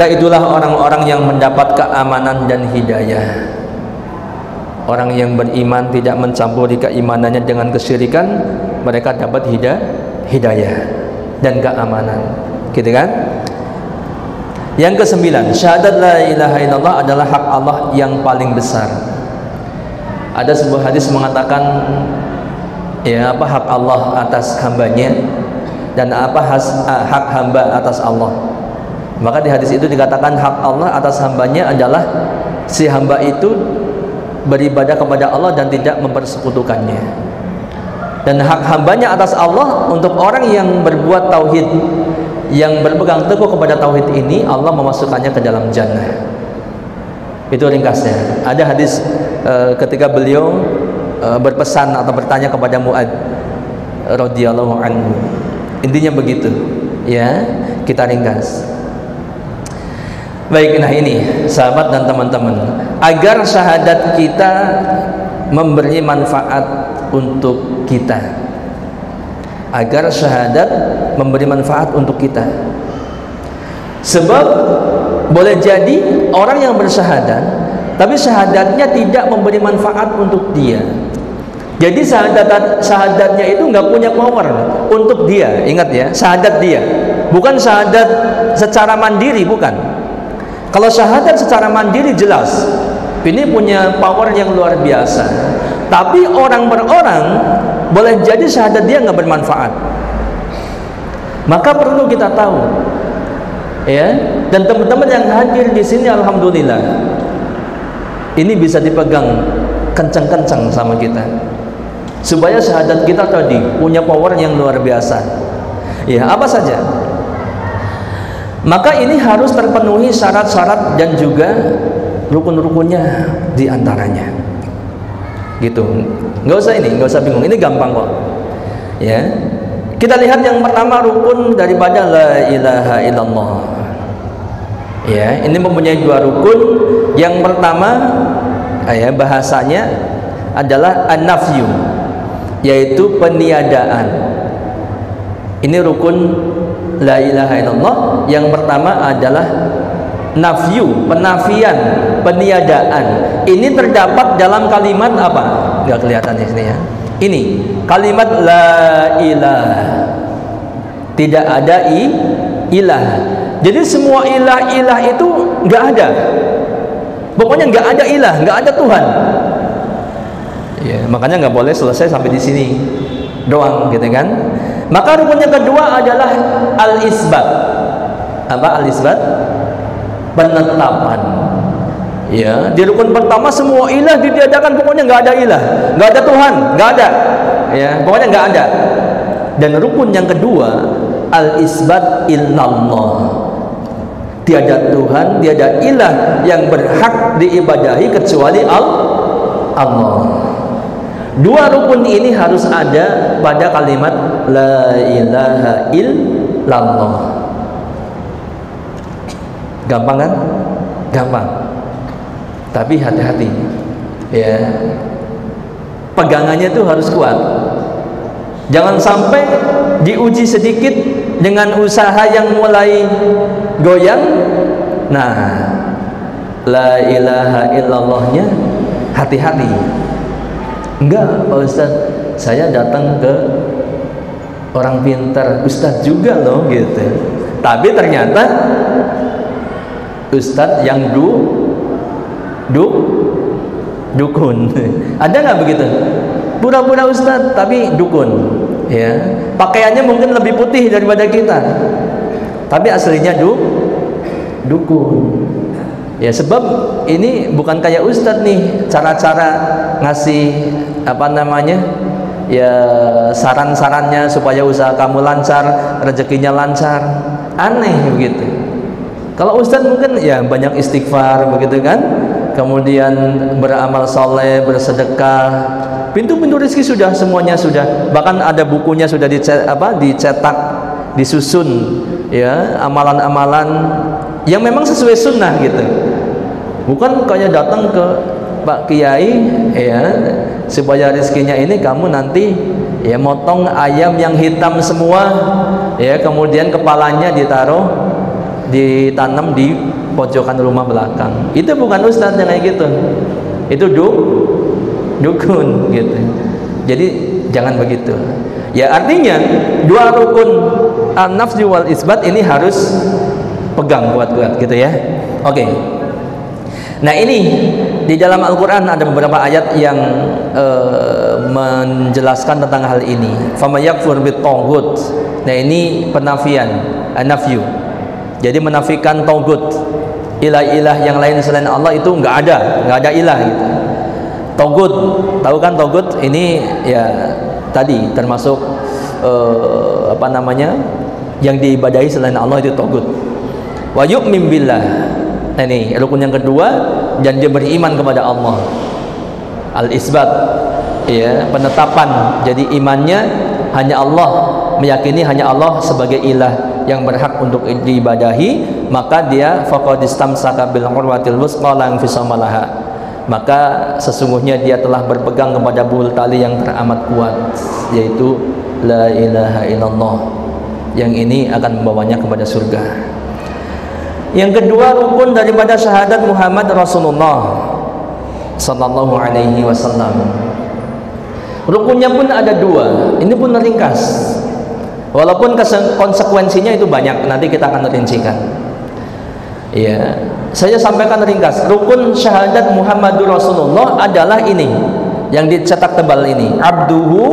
itulah orang-orang yang mendapat keamanan dan hidayah. orang yang beriman tidak mencampuri keimanannya dengan kesyirikan, mereka dapat hidayah dan keamanan, gitu kan? Yang ke-9, syahadat la ilaha illallah adalah hak Allah yang paling besar. Ada sebuah hadis mengatakan, ya, apa hak Allah atas hambanya dan apa hak hamba atas Allah. Maka di hadis itu dikatakan hak Allah atas hambanya adalah si hamba itu beribadah kepada Allah dan tidak mempersekutukannya. Dan hak hambanya atas Allah untuk orang yang berbuat tauhid, yang berpegang teguh kepada tauhid ini, Allah memasukkannya ke dalam jannah. Itu ringkasnya. Ada hadis ketika beliau berpesan atau bertanya kepada Mu'adz radhiyallahu anhu. Intinya begitu, ya, kita ringkas. Baik, nah ini sahabat dan teman-teman, agar syahadat kita memberi manfaat untuk kita, agar syahadat memberi manfaat untuk kita. Sebab boleh jadi orang yang bersyahadat tapi syahadatnya tidak memberi manfaat untuk dia. Jadi syahadatnya itu nggak punya power untuk dia. Ingat ya, syahadat dia, bukan syahadat secara mandiri, bukan. Kalau syahadat secara mandiri jelas ini punya power yang luar biasa. Tapi orang per orang boleh jadi syahadat dia nggak bermanfaat. Maka perlu kita tahu, ya. Dan teman-teman yang hadir di sini, alhamdulillah, ini bisa dipegang kencang-kencang sama kita, supaya syahadat kita tadi punya power yang luar biasa. Ya, apa saja? Maka ini harus terpenuhi syarat-syarat dan juga rukun-rukunnya diantaranya. Gitu. Nggak usah bingung. Ini gampang kok. Ya. Kita lihat yang pertama, rukun daripada la ilaha illallah. Ya, ini mempunyai dua rukun. Yang pertama, ya, bahasanya adalah an-nafyu, yaitu peniadaan. Ini rukun la ilaha illallah. Yang pertama adalah nafyu, penafian, peniadaan. Ini terdapat dalam kalimat apa? Enggak kelihatan di sini ya. Ini kalimat la ilaha. Tidak ada ilah. Jadi semua ilah itu enggak ada. Pokoknya enggak ada ilah, enggak ada Tuhan. Ya, makanya enggak boleh selesai sampai di sini doang, gitu kan? Maka rukun yang kedua adalah al-isbat. Apa al-isbat? Penetapan. Ya, di rukun pertama semua ilah ditiadakan, pokoknya nggak ada ilah, nggak ada Tuhan, nggak ada. Ya, pokoknya nggak ada. Dan rukun yang kedua al-isbat illallah. Tiada Tuhan, tiada ilah yang berhak diibadahi kecuali Allah. Dua rukun ini harus ada pada kalimat la ilaha illallah. Gampang kan? Gampang. Tapi hati-hati. Ya. Pegangannya itu harus kuat. Jangan sampai diuji sedikit dengan usaha yang mulai goyang. Nah, la ilaha illallahnya hati-hati. Enggak, Pak Ustaz, saya datang ke orang pintar, Ustaz juga loh, gitu. Tapi ternyata Ustaz yang dukun. Ada nggak begitu? Pura-pura Ustaz tapi dukun. Ya, pakaiannya mungkin lebih putih daripada kita, tapi aslinya dukun. Ya, sebab ini bukan kayak Ustadz nih, cara-cara ngasih apa namanya, ya, saran-sarannya supaya usaha kamu lancar, rezekinya lancar. Aneh begitu. Kalau Ustadz mungkin ya banyak istighfar begitu kan, kemudian beramal soleh, bersedekah, pintu-pintu rezeki sudah, semuanya sudah, bahkan ada bukunya sudah dicetak, disusun, ya, amalan-amalan yang memang sesuai sunnah gitu. Bukan kayak datang ke Pak Kiai, ya, supaya rezekinya ini kamu nanti ya motong ayam yang hitam semua, ya, kemudian kepalanya ditanam di pojokan rumah belakang. Itu bukan ustadz yang kayak gitu. Itu dukun gitu. Jadi jangan begitu. Ya artinya dua rukun an-nafsi wal isbat ini harus pegang kuat-kuat gitu ya. Oke. Nah ini di dalam Al-Quran ada beberapa ayat yang menjelaskan tentang hal ini. Faman yakfur bit-taghut. Nah ini penafian, nafyu. Jadi menafikan taghut, ilah-ilah yang lain selain Allah itu nggak ada ilah gitu. Taghut, tahu kan taghut ini ya tadi termasuk yang diibadahi selain Allah itu taghut. Wa yu'min billah. Nah ini rukun yang kedua, dan dia beriman kepada Allah. Al-isbat, ya, penetapan. Jadi imannya hanya Allah, meyakini hanya Allah sebagai ilah yang berhak untuk diibadahi, maka dia faqad istamsaka bil urwatil wusqa la infisama laha. Maka sesungguhnya dia telah berpegang kepada buhul tali yang teramat kuat, yaitu la ilaha illallah, yang ini akan membawanya kepada surga. Yang kedua, rukun daripada syahadat Muhammad Rasulullah sallallahu alaihi wasallam. Rukunnya pun ada dua, ini pun ringkas, walaupun konsekuensinya itu banyak, nanti kita akan rincikan. Ya, saya sampaikan ringkas. Rukun syahadat Muhammadur Rasulullah adalah ini, yang dicetak tebal ini, abduhu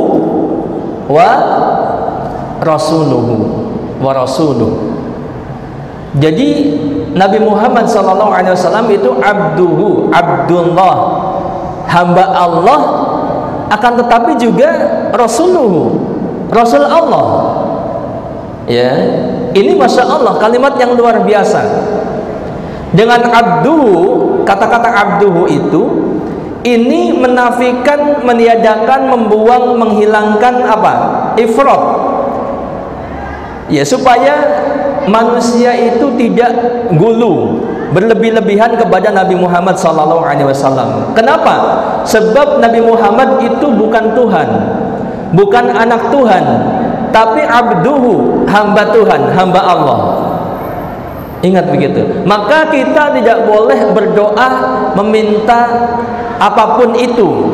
wa rasuluhu wa rasuluh. Jadi Nabi Muhammad SAW itu abduhu, Abdullah, hamba Allah, akan tetapi juga rasuluhu, Rasul Allah. Ya, ini masya Allah kalimat yang luar biasa. Dengan abduhu, kata-kata abduhu itu ini menafikan, meniadakan, membuang, menghilangkan apa? Ifrat. Ya, supaya manusia itu tidak gulu, berlebih-lebihan kepada Nabi Muhammad SAW. Kenapa? Sebab Nabi Muhammad itu bukan Tuhan, bukan anak Tuhan, tapi abduhu, hamba Tuhan, hamba Allah. Ingat begitu. Maka kita tidak boleh berdoa meminta apapun itu,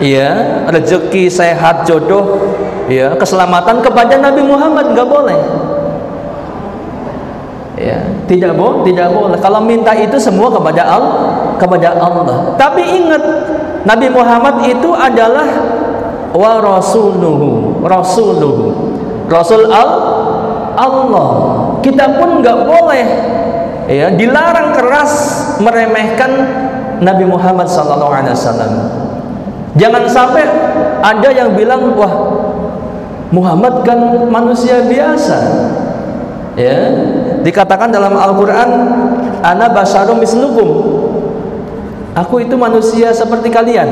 ya, rezeki, sehat, jodoh, ya, keselamatan kepada Nabi Muhammad, nggak boleh. Ya, tidak boleh. Kalau minta itu semua kepada Allah. Tapi ingat, Nabi Muhammad itu adalah wa rasuluhu, Rasul Allah. Kita pun nggak boleh, ya, dilarang keras meremehkan Nabi Muhammad SAW. Jangan sampai ada yang bilang, wah, Muhammad kan manusia biasa. Ya, dikatakan dalam Al-Quran, ana basyarum mislukum, aku itu manusia seperti kalian.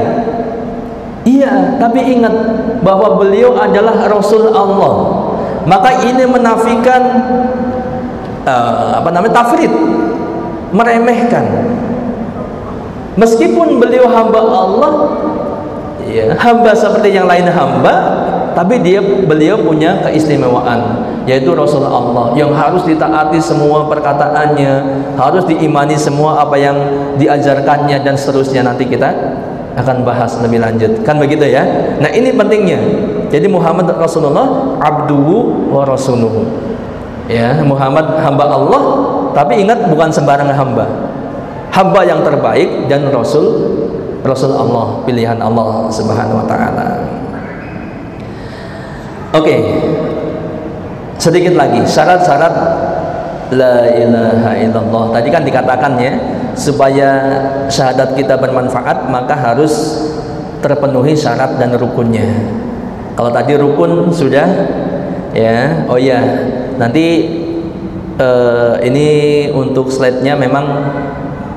Iya, tapi ingat bahwa beliau adalah Rasul Allah. Maka ini menafikan tafrid, meremehkan. Meskipun beliau hamba Allah, ya, hamba seperti yang lain hamba, tapi beliau punya keistimewaan, yaitu Rasul Allah, yang harus ditaati semua perkataannya, harus diimani semua apa yang diajarkannya, dan seterusnya. Nanti kita akan bahas lebih lanjut, kan begitu ya. Nah ini pentingnya. Jadi Muhammad Rasulullah abduhu wa rasuluhu, ya, Muhammad hamba Allah, tapi ingat bukan sembarang hamba yang terbaik, dan Rasul Allah, pilihan Allah Subhanahu wa ta'ala. Oke, sedikit lagi syarat-syarat la ilaha illallah. Tadi kan dikatakan, ya, supaya syahadat kita bermanfaat maka harus terpenuhi syarat dan rukunnya. Kalau tadi rukun sudah, ya. Oh ya, nanti ini untuk slide-nya memang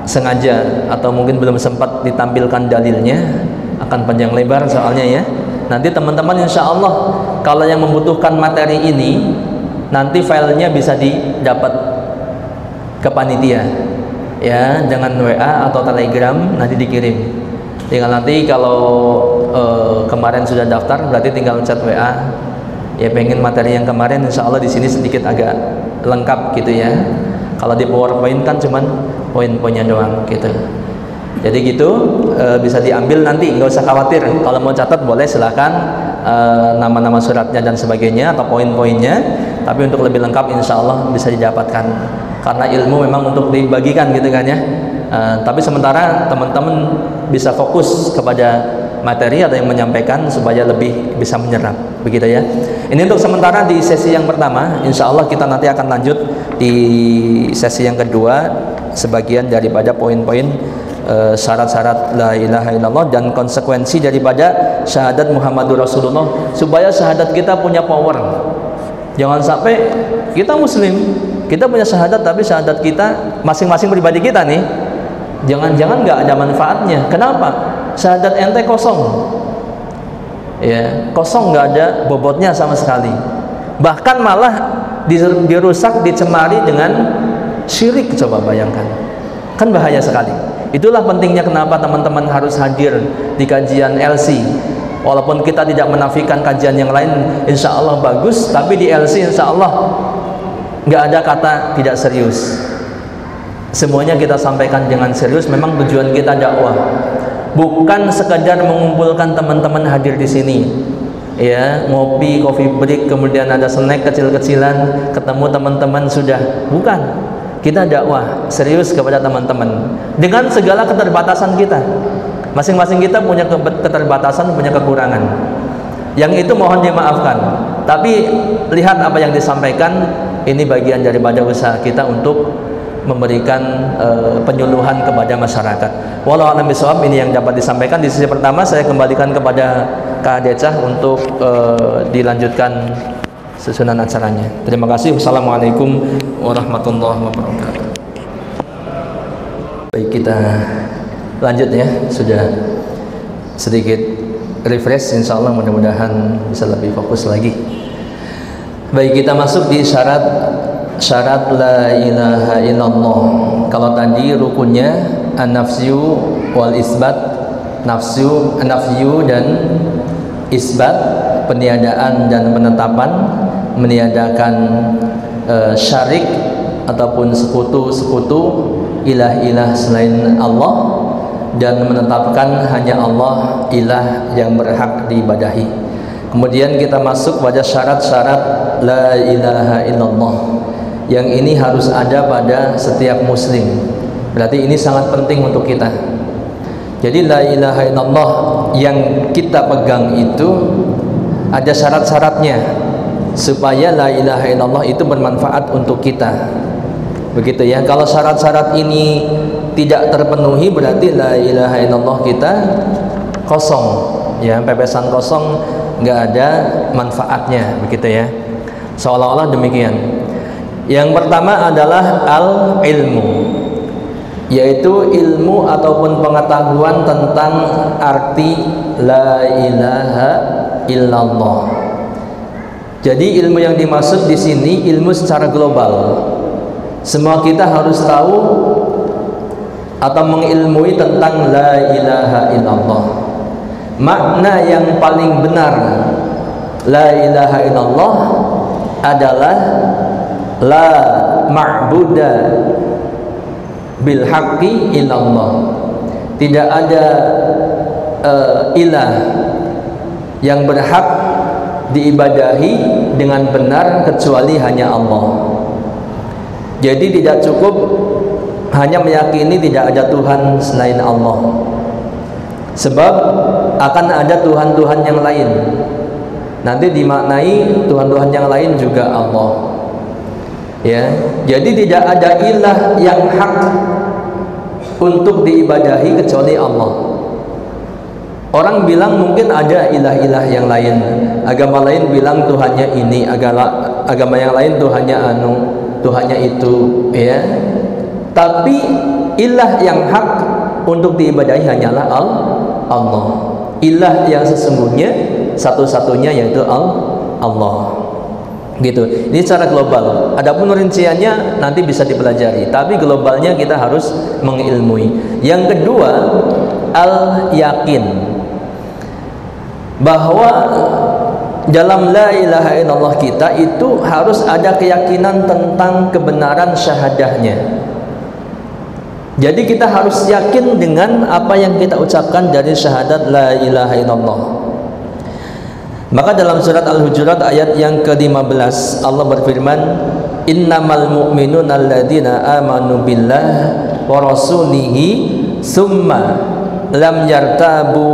sengaja atau mungkin belum sempat ditampilkan dalilnya, akan panjang lebar soalnya, ya. Nanti teman-teman insya Allah kalau yang membutuhkan materi ini, nanti filenya bisa didapat ke panitia, ya, dengan WA atau Telegram, nanti dikirim. Tinggal nanti kalau kemarin sudah daftar, berarti tinggal chat WA, ya, pengen materi yang kemarin, insya Allah di sini sedikit agak lengkap gitu, ya. Kalau di PowerPoint kan cuman poin-poinnya doang gitu. Jadi gitu, bisa diambil nanti, nggak usah khawatir. Kalau mau catat boleh, silahkan, nama-nama suratnya dan sebagainya atau poin-poinnya. Tapi untuk lebih lengkap insya Allah bisa didapatkan. Karena ilmu memang untuk dibagikan gitu kan ya. Tapi sementara teman-teman bisa fokus kepada materi atau yang menyampaikan supaya lebih bisa menyerap, begitu ya. Ini untuk sementara di sesi yang pertama. Insya Allah kita nanti akan lanjut di sesi yang kedua, sebagian daripada poin-poin syarat-syarat la ilaha illallah dan konsekuensi daripada syahadat Muhammadur Rasulullah, supaya syahadat kita punya power. Jangan sampai kita muslim, kita punya syahadat, tapi syahadat kita masing-masing pribadi kita nih, jangan-jangan nggak ada manfaatnya. Kenapa? Syahadat ente kosong, ya, kosong, nggak ada bobotnya sama sekali. Bahkan malah dirusak, dicemari dengan syirik. Coba bayangkan, kan bahaya sekali. Itulah pentingnya kenapa teman-teman harus hadir di kajian LC. Walaupun kita tidak menafikan kajian yang lain, insya Allah bagus, tapi di LC insya Allah nggak ada kata tidak serius. Semuanya kita sampaikan dengan serius. Memang tujuan kita dakwah, bukan sekedar mengumpulkan teman-teman hadir di sini, ya, ngopi, coffee break, kemudian ada snack kecil-kecilan, ketemu teman-teman sudah. Bukan. Kita dakwah serius kepada teman-teman dengan segala keterbatasan kita. Masing-masing kita punya keterbatasan, punya kekurangan. Yang itu mohon dimaafkan. Tapi lihat apa yang disampaikan, ini bagian daripada usaha kita untuk memberikan penyuluhan kepada masyarakat. Wallahu a'lam bishawab. Ini yang dapat disampaikan di sesi pertama. Saya kembalikan kepada Kak Decah untuk dilanjutkan susunan acaranya. Terima kasih. Wassalamualaikum warahmatullahi wabarakatuh. Baik, kita lanjut ya. Sudah sedikit refresh, insya Allah mudah-mudahan bisa lebih fokus lagi. Baik, kita masuk di syarat la ilaha illallah. Kalau tadi rukunnya an-nafyu wal isbat, nafyu dan isbat, peniadaan dan penetapan, meniadakan syarik ataupun sekutu-sekutu, ilah-ilah selain Allah, dan menetapkan hanya Allah ilah yang berhak diibadahi. Kemudian kita masuk pada syarat-syarat la ilaha illallah, yang ini harus ada pada setiap muslim. Berarti ini sangat penting untuk kita. Jadi la ilaha illallah yang kita pegang itu ada syarat-syaratnya supaya la ilaha illallah itu bermanfaat untuk kita. Begitu ya. Kalau syarat-syarat ini tidak terpenuhi, berarti la ilaha illallah kita kosong, ya, pepesan kosong, nggak ada manfaatnya, begitu ya. Seolah-olah demikian. Yang pertama adalah al-ilmu, yaitu ilmu ataupun pengetahuan tentang arti la ilaha illallah. Jadi ilmu yang dimaksud di sini ilmu secara global. Semua kita harus tahu atau mengilmui tentang la ilaha illallah. Makna yang paling benar la ilaha illallah adalah la ma'buda bil haqqi illallah. Tidak ada ilah yang berhak diibadahi dengan benar kecuali hanya Allah. Jadi tidak cukup hanya meyakini tidak ada Tuhan selain Allah, sebab akan ada Tuhan-Tuhan yang lain. Nanti dimaknai Tuhan-Tuhan yang lain juga Allah, ya. Jadi tidak ada ilah yang hak untuk diibadahi kecuali Allah. Orang bilang mungkin ada ilah-ilah yang lain, agama lain bilang Tuhannya ini, agama yang lain Tuhannya anu, Tuhannya itu, ya. Tapi ilah yang hak untuk diibadahi hanyalah Allah. Ilah yang sesungguhnya satu-satunya yaitu Allah. Gitu. Ini secara global. Adapun rinciannya nanti bisa dipelajari, tapi globalnya kita harus mengilmui. Yang kedua, al-yakin, bahwa dalam la ilaha illallah kita itu harus ada keyakinan tentang kebenaran syahadahnya. Jadi kita harus yakin dengan apa yang kita ucapkan dari syahadat la ilaha illallah. Maka dalam surat Al-Hujurat ayat yang ke-15 Allah berfirman, innamal mu'minuna alladzina amanu billah wa rasulihi summa lam yartabu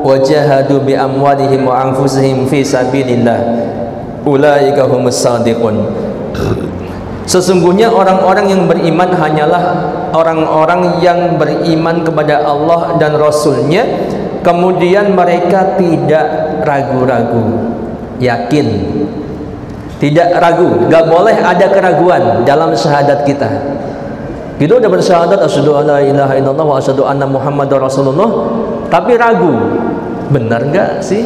wa jahadu bi amwalihim wa anfusihim fi sabilillah ulaika humus shadiqun. Sesungguhnya orang-orang yang beriman hanyalah orang-orang yang beriman kepada Allah dan Rasul-Nya, kemudian mereka tidak ragu-ragu, yakin, tidak ragu. Gak boleh ada keraguan dalam syahadat kita. Kita udah bersyahadat asyhadu an la ilaha illallah wa asyhadu anna muhammadar rasulullah, tapi ragu, benar gak sih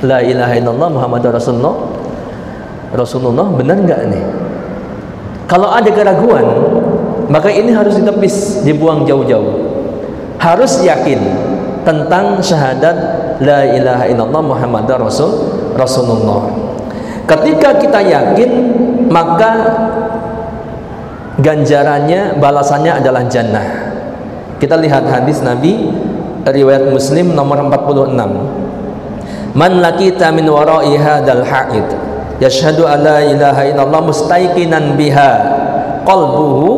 la ilaha illallah muhammadar rasulullah benar gak nih? Kalau ada keraguan, maka ini harus ditepis, dibuang jauh-jauh. Harus yakin tentang syahadat la ilaha illallah muhammadar rasulullah. Ketika kita yakin, maka ganjarannya, balasannya adalah jannah. Kita lihat hadis Nabi riwayat Muslim nomor 46. Man laqita min wara'i hadzal ha'id yashhadu an la ilaha illallah mustaiqinan biha qalbuhu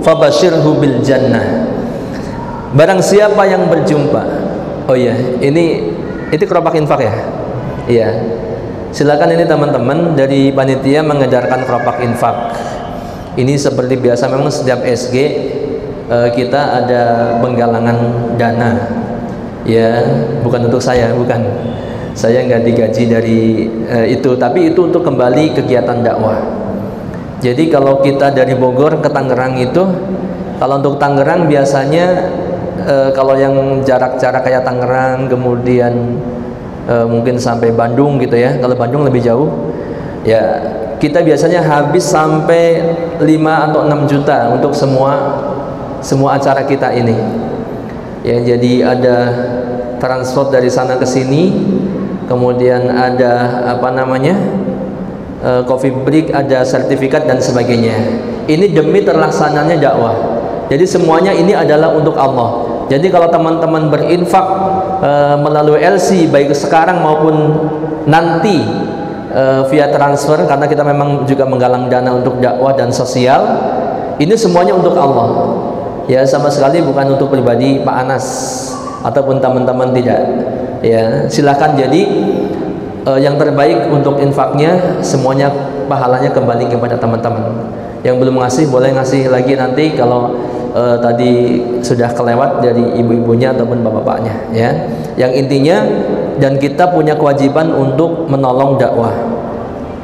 fabashirhu bil jannah. Barang siapa yang berjumpa, oh iya, itu keropak infak ya? Iya. Silakan ini teman-teman dari panitia mengedarkan keropak infak. Ini seperti biasa, memang setiap SG kita ada penggalangan dana. Ya, bukan untuk saya, bukan. Saya nggak digaji dari itu, tapi itu untuk kembali kegiatan dakwah. Jadi kalau kita dari Bogor ke Tangerang itu, kalau untuk Tangerang biasanya kalau yang jarak-jarak kayak Tangerang, kemudian mungkin sampai Bandung gitu ya. Kalau Bandung lebih jauh, ya kita biasanya habis sampai 5 atau 6 juta untuk semua acara kita ini. Ya, jadi ada transport dari sana ke sini, kemudian ada coffee break, ada sertifikat dan sebagainya. Ini demi terlaksananya dakwah. Jadi semuanya ini adalah untuk Allah. Jadi kalau teman-teman berinfak melalui LC, baik sekarang maupun nanti via transfer, karena kita memang juga menggalang dana untuk dakwah dan sosial, ini semuanya untuk Allah. Ya, sama sekali bukan untuk pribadi Pak Anas ataupun teman-teman, tidak. Ya, silakan. Jadi yang terbaik untuk infaknya, semuanya pahalanya kembali kepada teman-teman. Yang belum ngasih boleh ngasih lagi nanti kalau tadi sudah kelewat dari ibu-ibunya ataupun bapak-bapaknya, ya. Yang intinya, dan kita punya kewajiban untuk menolong dakwah.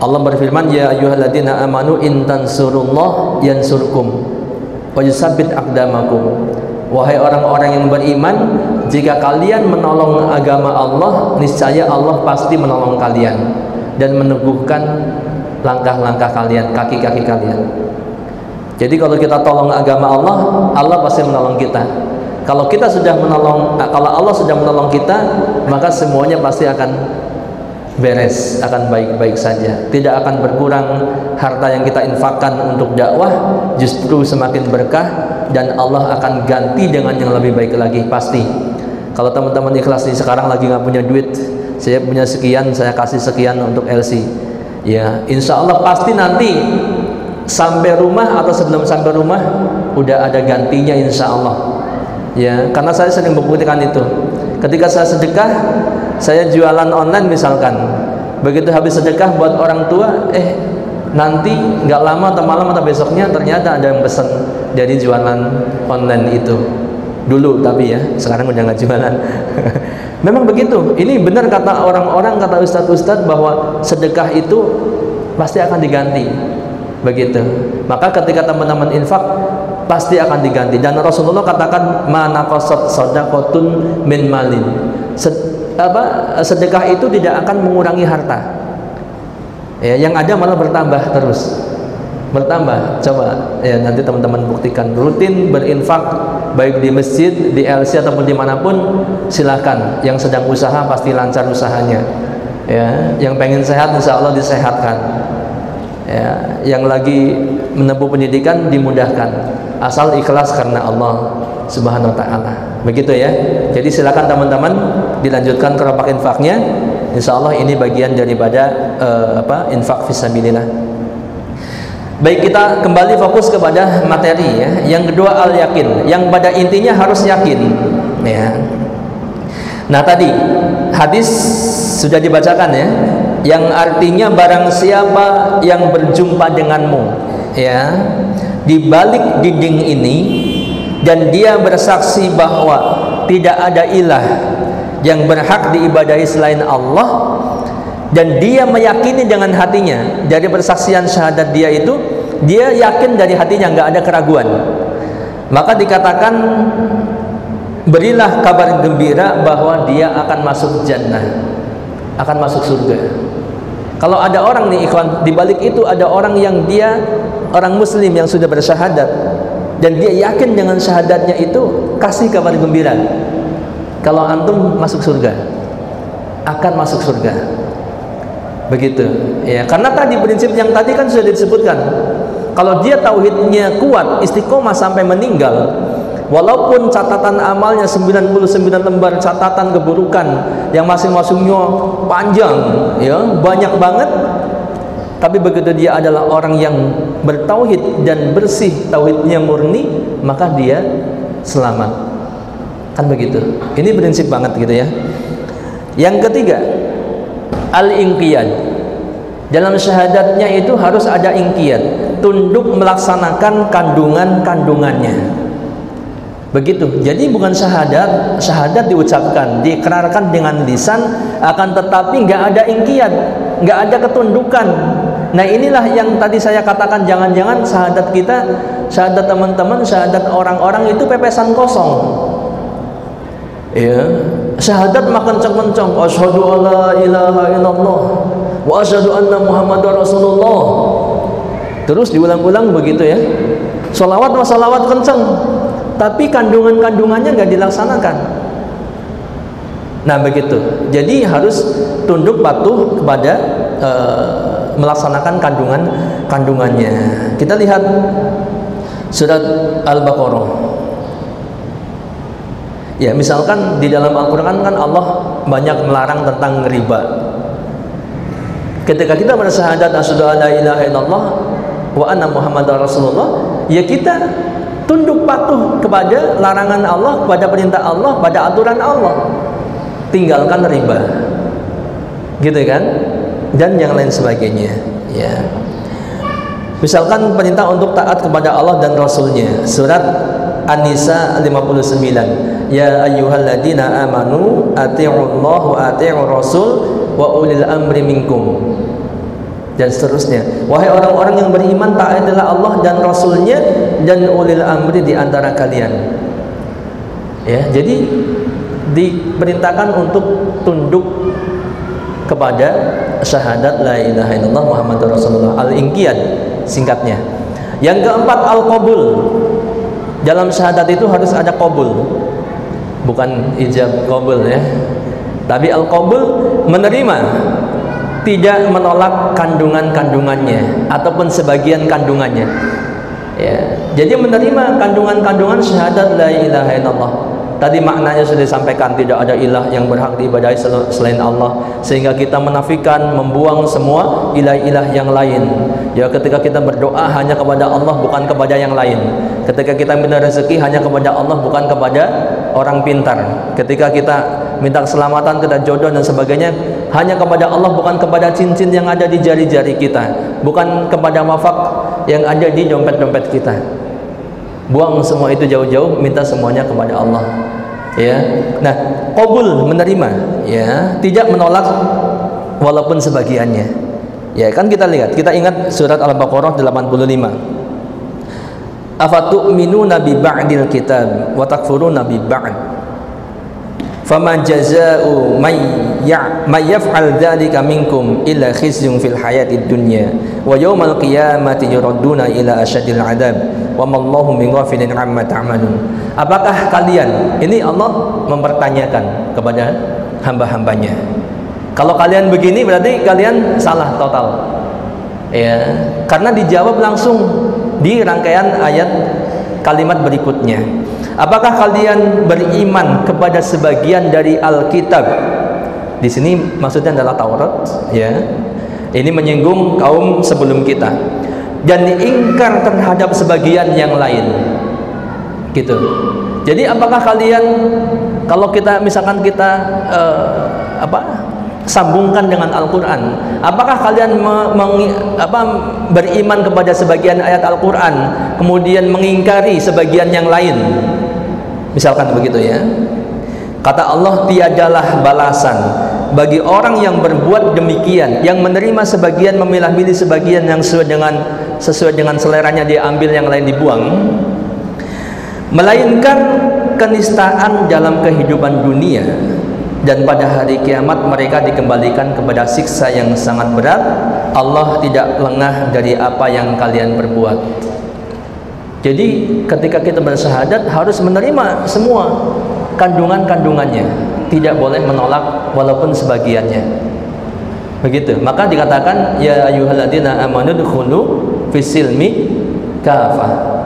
Allah berfirman, ya ayyuhalladzina amanu in tansurullah yansurkum wa yusabbit aqdamakum. Wahai orang-orang yang beriman, jika kalian menolong agama Allah, niscaya Allah pasti menolong kalian dan meneguhkan langkah-langkah kalian, kaki-kaki kalian. Jadi kalau kita tolong agama Allah, Allah pasti menolong kita. Kalau kita sudah menolong, kalau Allah sudah menolong kita, maka semuanya pasti akan beres, akan baik-baik saja. Tidak akan berkurang harta yang kita infakkan untuk dakwah, justru semakin berkah, dan Allah akan ganti dengan yang lebih baik lagi, pasti. Kalau teman-teman ikhlas nih, sekarang lagi nggak punya duit, saya punya sekian, saya kasih sekian untuk LC, ya insya Allah pasti nanti sampai rumah atau sebelum sampai rumah udah ada gantinya, insya Allah. Ya, karena saya sering membuktikan itu. Ketika saya sedekah, saya jualan online misalkan, begitu habis sedekah buat orang tua, nanti nggak lama atau malam atau besoknya ternyata ada yang pesan dari jualan online itu. Dulu tapi ya, sekarang udah nggak jualan. Memang begitu. Ini benar kata orang-orang, kata ustadz-ustadz, bahwa sedekah itu pasti akan diganti. Begitu. Maka ketika teman-teman infak, pasti akan diganti. Dan Rasulullah katakan, mana qasat shadaqatun min malin. Sedekah itu tidak akan mengurangi harta. Ya, yang ada malah bertambah terus. Bertambah. Coba ya, nanti teman-teman buktikan, rutin berinfak, baik di masjid, di LC ataupun dimanapun, silahkan. Yang sedang usaha pasti lancar usahanya. Ya, yang pengen sehat insya Allah disehatkan. Ya, yang lagi menempuh pendidikan dimudahkan. asal ikhlas karena Allah Subhanahu wa taala. Begitu ya. Jadi silakan teman-teman dilanjutkan kelompok infaknya. Insyaallah ini bagian daripada infak fisabilillah. Baik, kita kembali fokus kepada materi ya. Yang kedua al-yakin, yang pada intinya harus yakin ya. Nah, tadi hadis sudah dibacakan ya, yang artinya barang siapa yang berjumpa denganmu ya di balik dinding ini dan dia bersaksi bahwa tidak ada ilah yang berhak diibadahi selain Allah, dan dia meyakini dengan hatinya dari persaksian syahadat dia itu, dia yakin dari hatinya, nggak ada keraguan, maka dikatakan berilah kabar gembira bahwa dia akan masuk jannah, akan masuk surga. Kalau ada orang nih ikhwan, di balik itu ada orang yang dia orang muslim yang sudah bersyahadat dan dia yakin dengan syahadatnya itu, kasih kabar gembira kalau antum masuk surga, akan masuk surga. Begitu ya, karena tadi prinsip yang tadi kan sudah disebutkan, kalau dia tauhidnya kuat, istiqomah sampai meninggal, walaupun catatan amalnya 99 lembar catatan keburukan yang masing-masingnya panjang ya, banyak banget, tapi begitu dia adalah orang yang bertauhid dan bersih, tauhidnya murni, maka dia selamat. Kan begitu. Ini prinsip banget gitu ya. Yang ketiga, al-inqiyad. Dalam syahadatnya itu harus ada inqiyad, tunduk melaksanakan kandungan-kandungannya. Begitu. Jadi bukan syahadat diucapkan, diikrarkan dengan lisan, akan tetapi nggak ada inqiyad, nggak ada ketundukan. Nah, inilah yang tadi saya katakan, jangan-jangan syahadat kita, syahadat teman-teman, syahadat orang-orang itu pepesan kosong. Ya, syahadat makan kencang-kencang, asyhadu alla ilaha illallah wa asyhadu anna muhammadar rasulullah. Terus diulang-ulang begitu ya. Sholawat kencang, tapi kandungan-kandungannya nggak dilaksanakan. Nah, begitu. Jadi harus tunduk patuh kepada melaksanakan kandungannya. Kita lihat surat Al-Baqarah. Ya, misalkan di dalam Al-Quran kan Allah banyak melarang tentang riba. Ketika kita bersyahadat asyhadu alla ilaha illallah wa anna muhammadar rasulullah, ya kita tunduk patuh kepada larangan Allah, kepada perintah Allah, pada aturan Allah. Tinggalkan riba. Gitu kan? Dan yang lain sebagainya ya. Misalkan perintah untuk taat kepada Allah dan Rasulnya, surat An-Nisa 59, ya ayyuhalladzina amanu atii'ullaha wa atii'ur rasul wa ulil amri minkum, dan seterusnya. Wahai orang-orang yang beriman, taatilah Allah dan Rasulnya dan ulil amri di antara kalian. Ya, jadi diperintahkan untuk tunduk kepada syahadat la ilaha illallah Muhammadur Rasulullah, al-inqiyad singkatnya. Yang keempat, al-qabul. Dalam syahadat itu harus ada qabul, bukan ijab qabul ya, tapi al-qabul, menerima, tidak menolak kandungan-kandungannya ataupun sebagian kandungannya ya. Jadi menerima kandungan-kandungan syahadat la ilaha illallah. Tadi maknanya sudah disampaikan, tidak ada ilah yang berhak diibadahi selain Allah, sehingga kita menafikan, membuang semua ilah-ilah yang lain. Ya, ketika kita berdoa hanya kepada Allah, bukan kepada yang lain. Ketika kita minta rezeki hanya kepada Allah, bukan kepada orang pintar. Ketika kita minta keselamatan, kita jodoh dan sebagainya, hanya kepada Allah, bukan kepada cincin yang ada di jari-jari kita, bukan kepada wafak yang ada di dompet-dompet kita. Buang semua itu jauh-jauh, minta semuanya kepada Allah ya. Nah, qabul, menerima ya, tidak menolak walaupun sebagiannya ya. Kan kita lihat, kita ingat surat Al-Baqarah 85, afatu'minuna bi ba'dil kitab wa takfuruna bi ba'd fama jazaa'u may yaf'al dzalika minkum illa khizyun fil hayatid dunya wa yaumal qiyamati yuradduna ila asyadil 'adzab wa mallahu bighafilin 'amma ta'malun. Apakah kalian, ini Allah mempertanyakan kepada hamba-hambanya, kalau kalian begini berarti kalian salah total ya, karena dijawab langsung di rangkaian ayat kalimat berikutnya. Apakah kalian beriman kepada sebagian dari Alkitab? Di sini maksudnya adalah Taurat, ya. Ini menyinggung kaum sebelum kita. Dan ingkar terhadap sebagian yang lain. Gitu. Jadi apakah kalian, kalau kita misalkan kita sambungkan dengan Al-Quran, apakah kalian beriman kepada sebagian ayat Al-Quran kemudian mengingkari sebagian yang lain, misalkan begitu ya. Kata Allah, tiadalah balasan bagi orang yang berbuat demikian, yang menerima sebagian, memilah-milih sebagian yang sesuai dengan seleranya dia ambil, yang lain dibuang, melainkan kenistaan dalam kehidupan dunia, dan pada hari kiamat mereka dikembalikan kepada siksa yang sangat berat. Allah tidak lengah dari apa yang kalian perbuat. Jadi ketika kita bersyahadat harus menerima semua kandungannya, tidak boleh menolak walaupun sebagiannya. Begitu. Maka dikatakan ya ayyuhalladzina amanu dukhulu fisilmi kafah.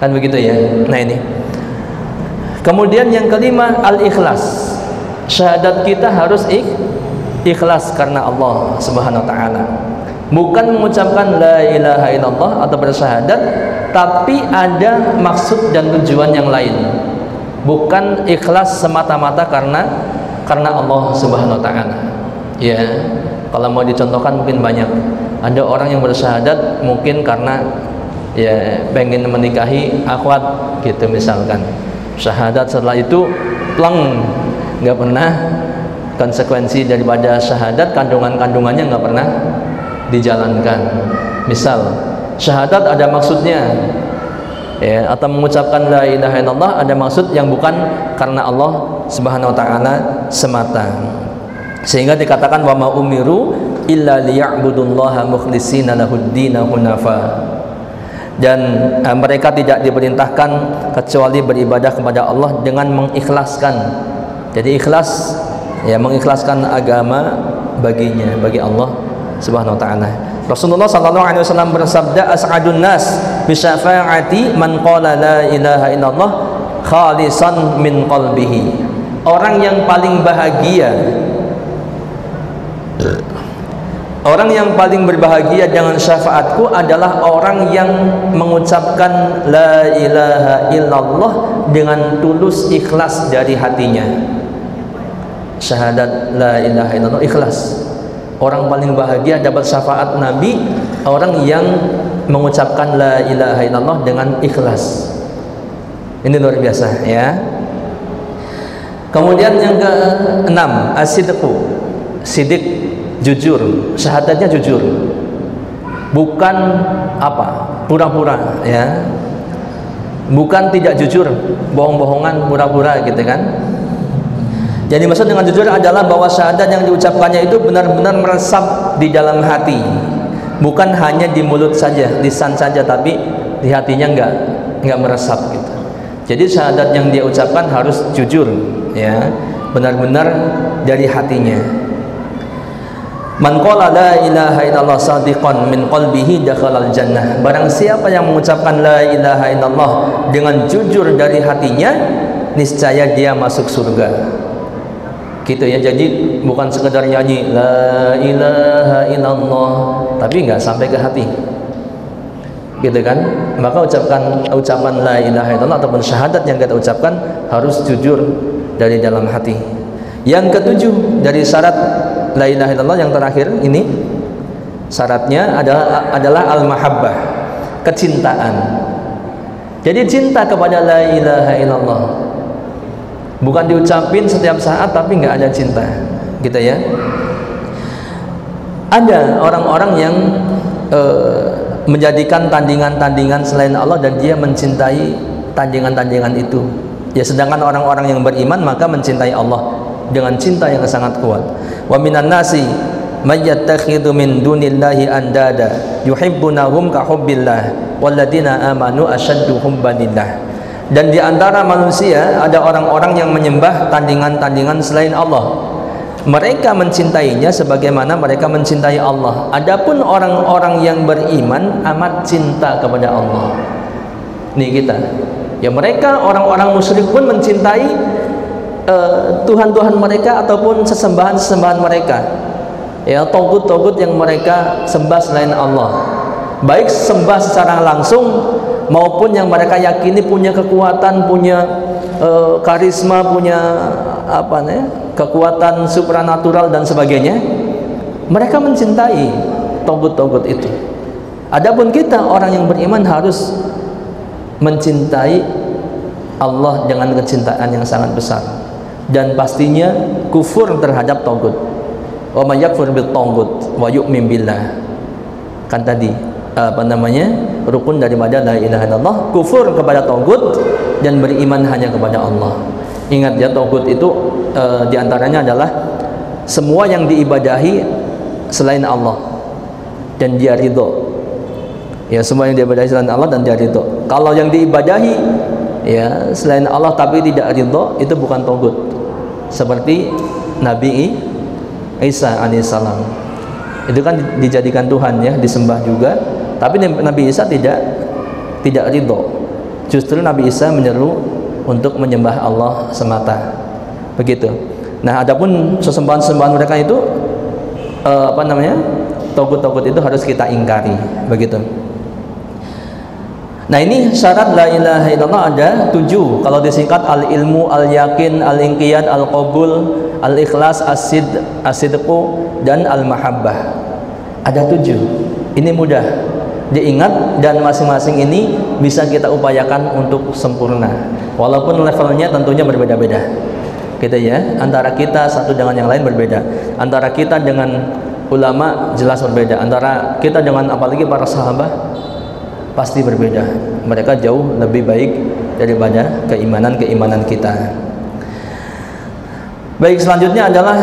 Kan begitu ya. Nah ini. Kemudian yang kelima, al-ikhlas. Syahadat kita harus ikhlas karena Allah Subhanahu wa taala. Bukan mengucapkan la ilaha illallah atau bersyahadat tapi ada maksud dan tujuan yang lain. Bukan ikhlas semata-mata karena Allah Subhanahu wa taala. Ya, kalau mau dicontohkan mungkin banyak. Ada orang yang bersyahadat mungkin karena ya pengen menikahi akhwat gitu misalkan. Syahadat setelah itu pleng, nggak pernah konsekuensi daripada syahadat, kandungannya nggak pernah dijalankan. Misal syahadat ada maksudnya, ya, atau mengucapkan la ilaha illallah ada maksud yang bukan karena Allah Subhanahu wa taala semata. Sehingga dikatakan wa ma umiru illa liya'budullaha mukhlishina lahud-din hunafa. Dan mereka tidak diperintahkan kecuali beribadah kepada Allah dengan mengikhlaskan. Jadi ikhlas, ya, mengikhlaskan agama baginya, bagi Allah Subhanahu wa taala. Rasulullah sallallahu alaihi wasallam bersabda, as'adun nas bi syafa'ati man qala la ilaha illallah khalisan min qalbihi. Orang yang paling bahagia, orang yang paling berbahagia dengan syafaatku adalah orang yang mengucapkan la ilaha illallah dengan tulus ikhlas dari hatinya. Syahadat la ilaha illallah ikhlas. Orang paling bahagia dapat syafaat Nabi, orang yang mengucapkan la ilaha illallah dengan ikhlas. Ini luar biasa, ya. Kemudian yang keenam, as-sidqu. Sidik, jujur. Syahadatnya jujur. Bukan pura-pura, ya. Bukan tidak jujur, bohong-bohongan, pura-pura gitu kan. Jadi maksud dengan jujur adalah bahwa syahadat yang diucapkannya itu benar-benar meresap di dalam hati, bukan hanya di mulut saja, lisan saja, tapi di hatinya enggak meresap gitu. Jadi syahadat yang dia ucapkan harus jujur, ya, benar-benar dari hatinya. Man qala la ilaha illallah shadiqan min qalbihi dakhalal jannah. Barang siapa yang mengucapkan la ilaha illallah dengan jujur dari hatinya, niscaya dia masuk surga. Gitu ya. Jadi bukan sekedar nyanyi la ilaha illallah tapi nggak sampai ke hati, gitu kan. Maka ucapan la ilaha illallah ataupun syahadat yang kita ucapkan harus jujur dari dalam hati. Yang ketujuh dari syarat la ilaha illallah yang terakhir ini, syaratnya adalah al-mahabbah, kecintaan. Jadi cinta kepada la ilaha illallah, bukan diucapin setiap saat tapi nggak ada cinta, gitu ya. Ada orang-orang yang menjadikan tandingan-tandingan selain Allah dan dia mencintai tandingan-tandingan itu. Ya, sedangkan orang-orang yang beriman maka mencintai Allah dengan cinta yang sangat kuat. Wa minan nasi may yattakhidhu min dunillahi andada yuhibbunahum ka hubbillah walladzina amanu ashaddu hubban lillah. Dan di antara manusia ada orang-orang yang menyembah tandingan-tandingan selain Allah. Mereka mencintainya sebagaimana mereka mencintai Allah. Adapun orang-orang yang beriman amat cinta kepada Allah. nih kita. Ya mereka orang-orang musyrik pun mencintai Tuhan-Tuhan mereka ataupun sesembahan-sesembahan mereka. Ya, togut-togut yang mereka sembah selain Allah. Baik sembah secara langsung maupun yang mereka yakini punya kekuatan, punya karisma, punya kekuatan supranatural dan sebagainya. Mereka mencintai togut-togut itu. Adapun kita orang yang beriman harus mencintai Allah dengan kecintaan yang sangat besar, dan pastinya kufur terhadap togut. Wa may yakfur bit togut wa yu'min billah. Kan tadi rukun daripada la ilaha illallah, kufur kepada togut dan beriman hanya kepada Allah. Ingat ya, togut itu diantaranya adalah semua yang diibadahi selain Allah dan dia ridho. Ya, semua yang diibadahi selain Allah dan dia ridho. Kalau yang diibadahi ya selain Allah tapi tidak ridho, itu bukan togut. Seperti Nabi Isa alaihissalam, itu kan dijadikan Tuhan ya, disembah juga, tapi Nabi Isa tidak ridho. Justru Nabi Isa menyeru untuk menyembah Allah semata. Begitu. Nah, adapun sesembahan-sembahan mereka itu togut-togut itu harus kita ingkari. Begitu. Nah, ini syarat la ilaha illallah ada 7. Kalau disingkat al-ilmu, al-yakin, al-inqiyad, al-qabul, al-ikhlas, as-sidqu dan al-mahabbah. Ada 7. Ini mudah diingat dan masing-masing ini bisa kita upayakan untuk sempurna. Walaupun levelnya tentunya berbeda-beda. Gitu ya. Antara kita satu dengan yang lain berbeda. Antara kita dengan ulama jelas berbeda. Antara kita dengan apalagi para sahabat pasti berbeda. Mereka jauh lebih baik daripada keimanan kita. Baik, selanjutnya adalah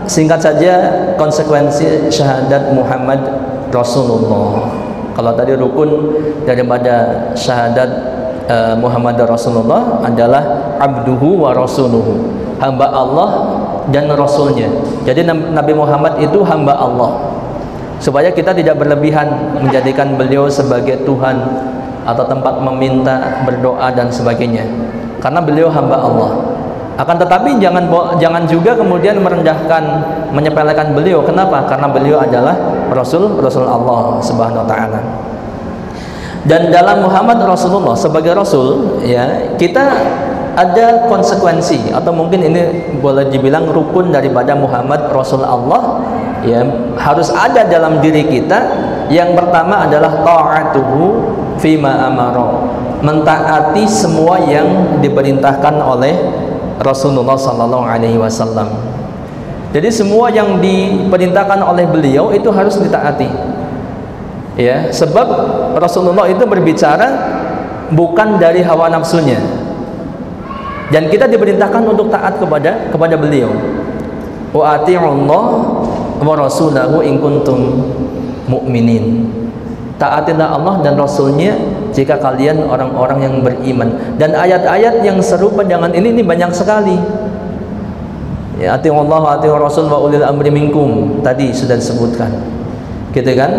singkat saja konsekuensi syahadat Muhammad Rasulullah. Kalau tadi rukun daripada syahadat Muhammad Rasulullah adalah abduhu wa rasuluhu, hamba Allah dan rasulnya. Jadi Nabi Muhammad itu hamba Allah. Supaya kita tidak berlebihan menjadikan beliau sebagai Tuhan atau tempat meminta, berdoa dan sebagainya. Karena beliau hamba Allah. Akan tetapi jangan juga kemudian merendahkan, menyepelekan beliau. Kenapa? Karena beliau adalah Rasul Allah Subhanahu wa taala. Dan dalam Muhammad Rasulullah sebagai Rasul, ya, kita ada konsekuensi atau mungkin ini boleh dibilang rukun daripada Muhammad Rasul Allah, ya, harus ada dalam diri kita. Yang pertama adalah ta'atuhu fima amara, mentaati semua yang diperintahkan oleh Rasulullah sallallahu alaihi wasallam. Jadi semua yang diperintahkan oleh beliau itu harus ditaati. Ya, sebab Rasulullah itu berbicara bukan dari hawa nafsunya. Dan kita diperintahkan untuk taat kepada beliau. Wa ati'ullah wa rasulahu in kuntum mu'minin. Taatilah Allah dan Rasulnya jika kalian orang-orang yang beriman. Dan ayat-ayat yang serupa dengan ini banyak sekali. Ya, ati'ullah wa ati'ur rasul wa ulil amri minkum, tadi sudah disebutkan. Gitu kan?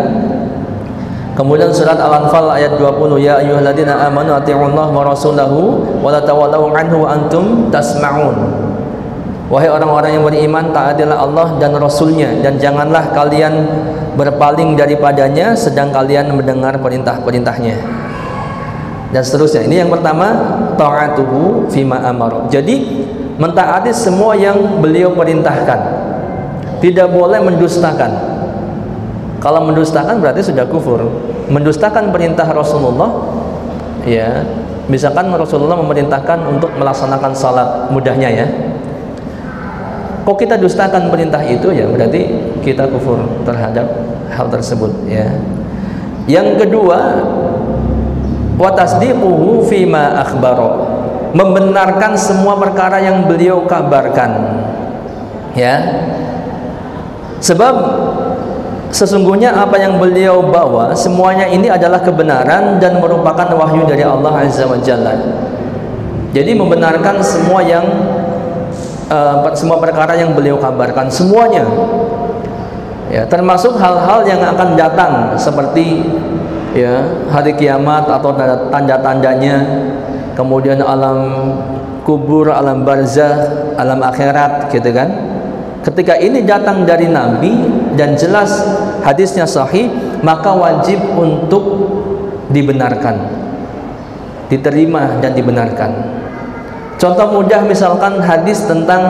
Kemudian surat Al-Anfal ayat 20, ya ayyuhalladzina amanu ati'ullaha wa rasulahu wa la tawallaw anhu wa antum tasma'un. Wahai orang-orang yang beriman, taatilah Allah dan Rasulnya dan janganlah kalian berpaling daripadanya sedang kalian mendengar perintah-perintahnya. Dan seterusnya. Ini yang pertama, ta'atuhu fima amara. Jadi mentaati semua yang beliau perintahkan. Tidak boleh mendustakan. Kalau mendustakan berarti sudah kufur. Mendustakan perintah Rasulullah, ya, misalkan Rasulullah memerintahkan untuk melaksanakan salat, mudahnya ya, kok kita dustakan perintah itu, ya berarti kita kufur terhadap hal tersebut, ya. Yang kedua, wa tasdiquhu fima akhbara, membenarkan semua perkara yang beliau kabarkan, ya. Sebab sesungguhnya apa yang beliau bawa semuanya ini adalah kebenaran dan merupakan wahyu dari Allah Azza wa Jalla. Jadi membenarkan semua perkara yang beliau kabarkan, semuanya, ya, termasuk hal-hal yang akan datang seperti, ya, hari kiamat atau tanda-tandanya, kemudian alam kubur, alam barzah, alam akhirat, gitu kan. Ketika ini datang dari Nabi dan jelas hadisnya sahih, maka wajib untuk dibenarkan, diterima dan dibenarkan. Contoh mudah misalkan hadis tentang,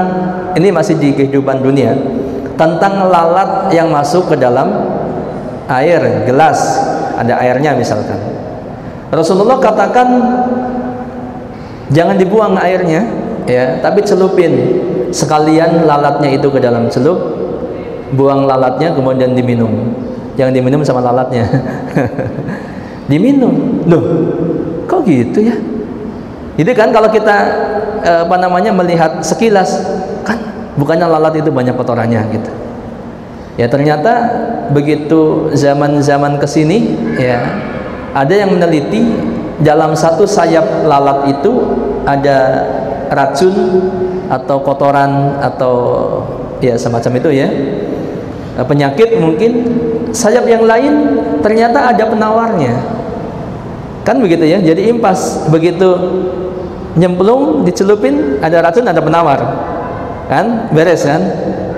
ini masih di kehidupan dunia, tentang lalat yang masuk ke dalam air gelas, ada airnya misalkan. Rasulullah katakan jangan dibuang airnya, ya, tapi celupin sekalian lalatnya itu ke dalam celup, buang lalatnya kemudian diminum. Jangan diminum sama lalatnya. Diminum. Loh, kok gitu ya? Itu kan kalau kita melihat sekilas, kan bukannya lalat itu banyak kotorannya gitu. Ya, ternyata begitu zaman-zaman kesini, ya, ada yang meneliti dalam satu sayap lalat itu ada racun atau kotoran atau ya semacam itu ya, penyakit mungkin. Sayap yang lain ternyata ada penawarnya, kan begitu ya. Jadi impas, begitu nyemplung dicelupin ada racun ada penawar, kan beres kan.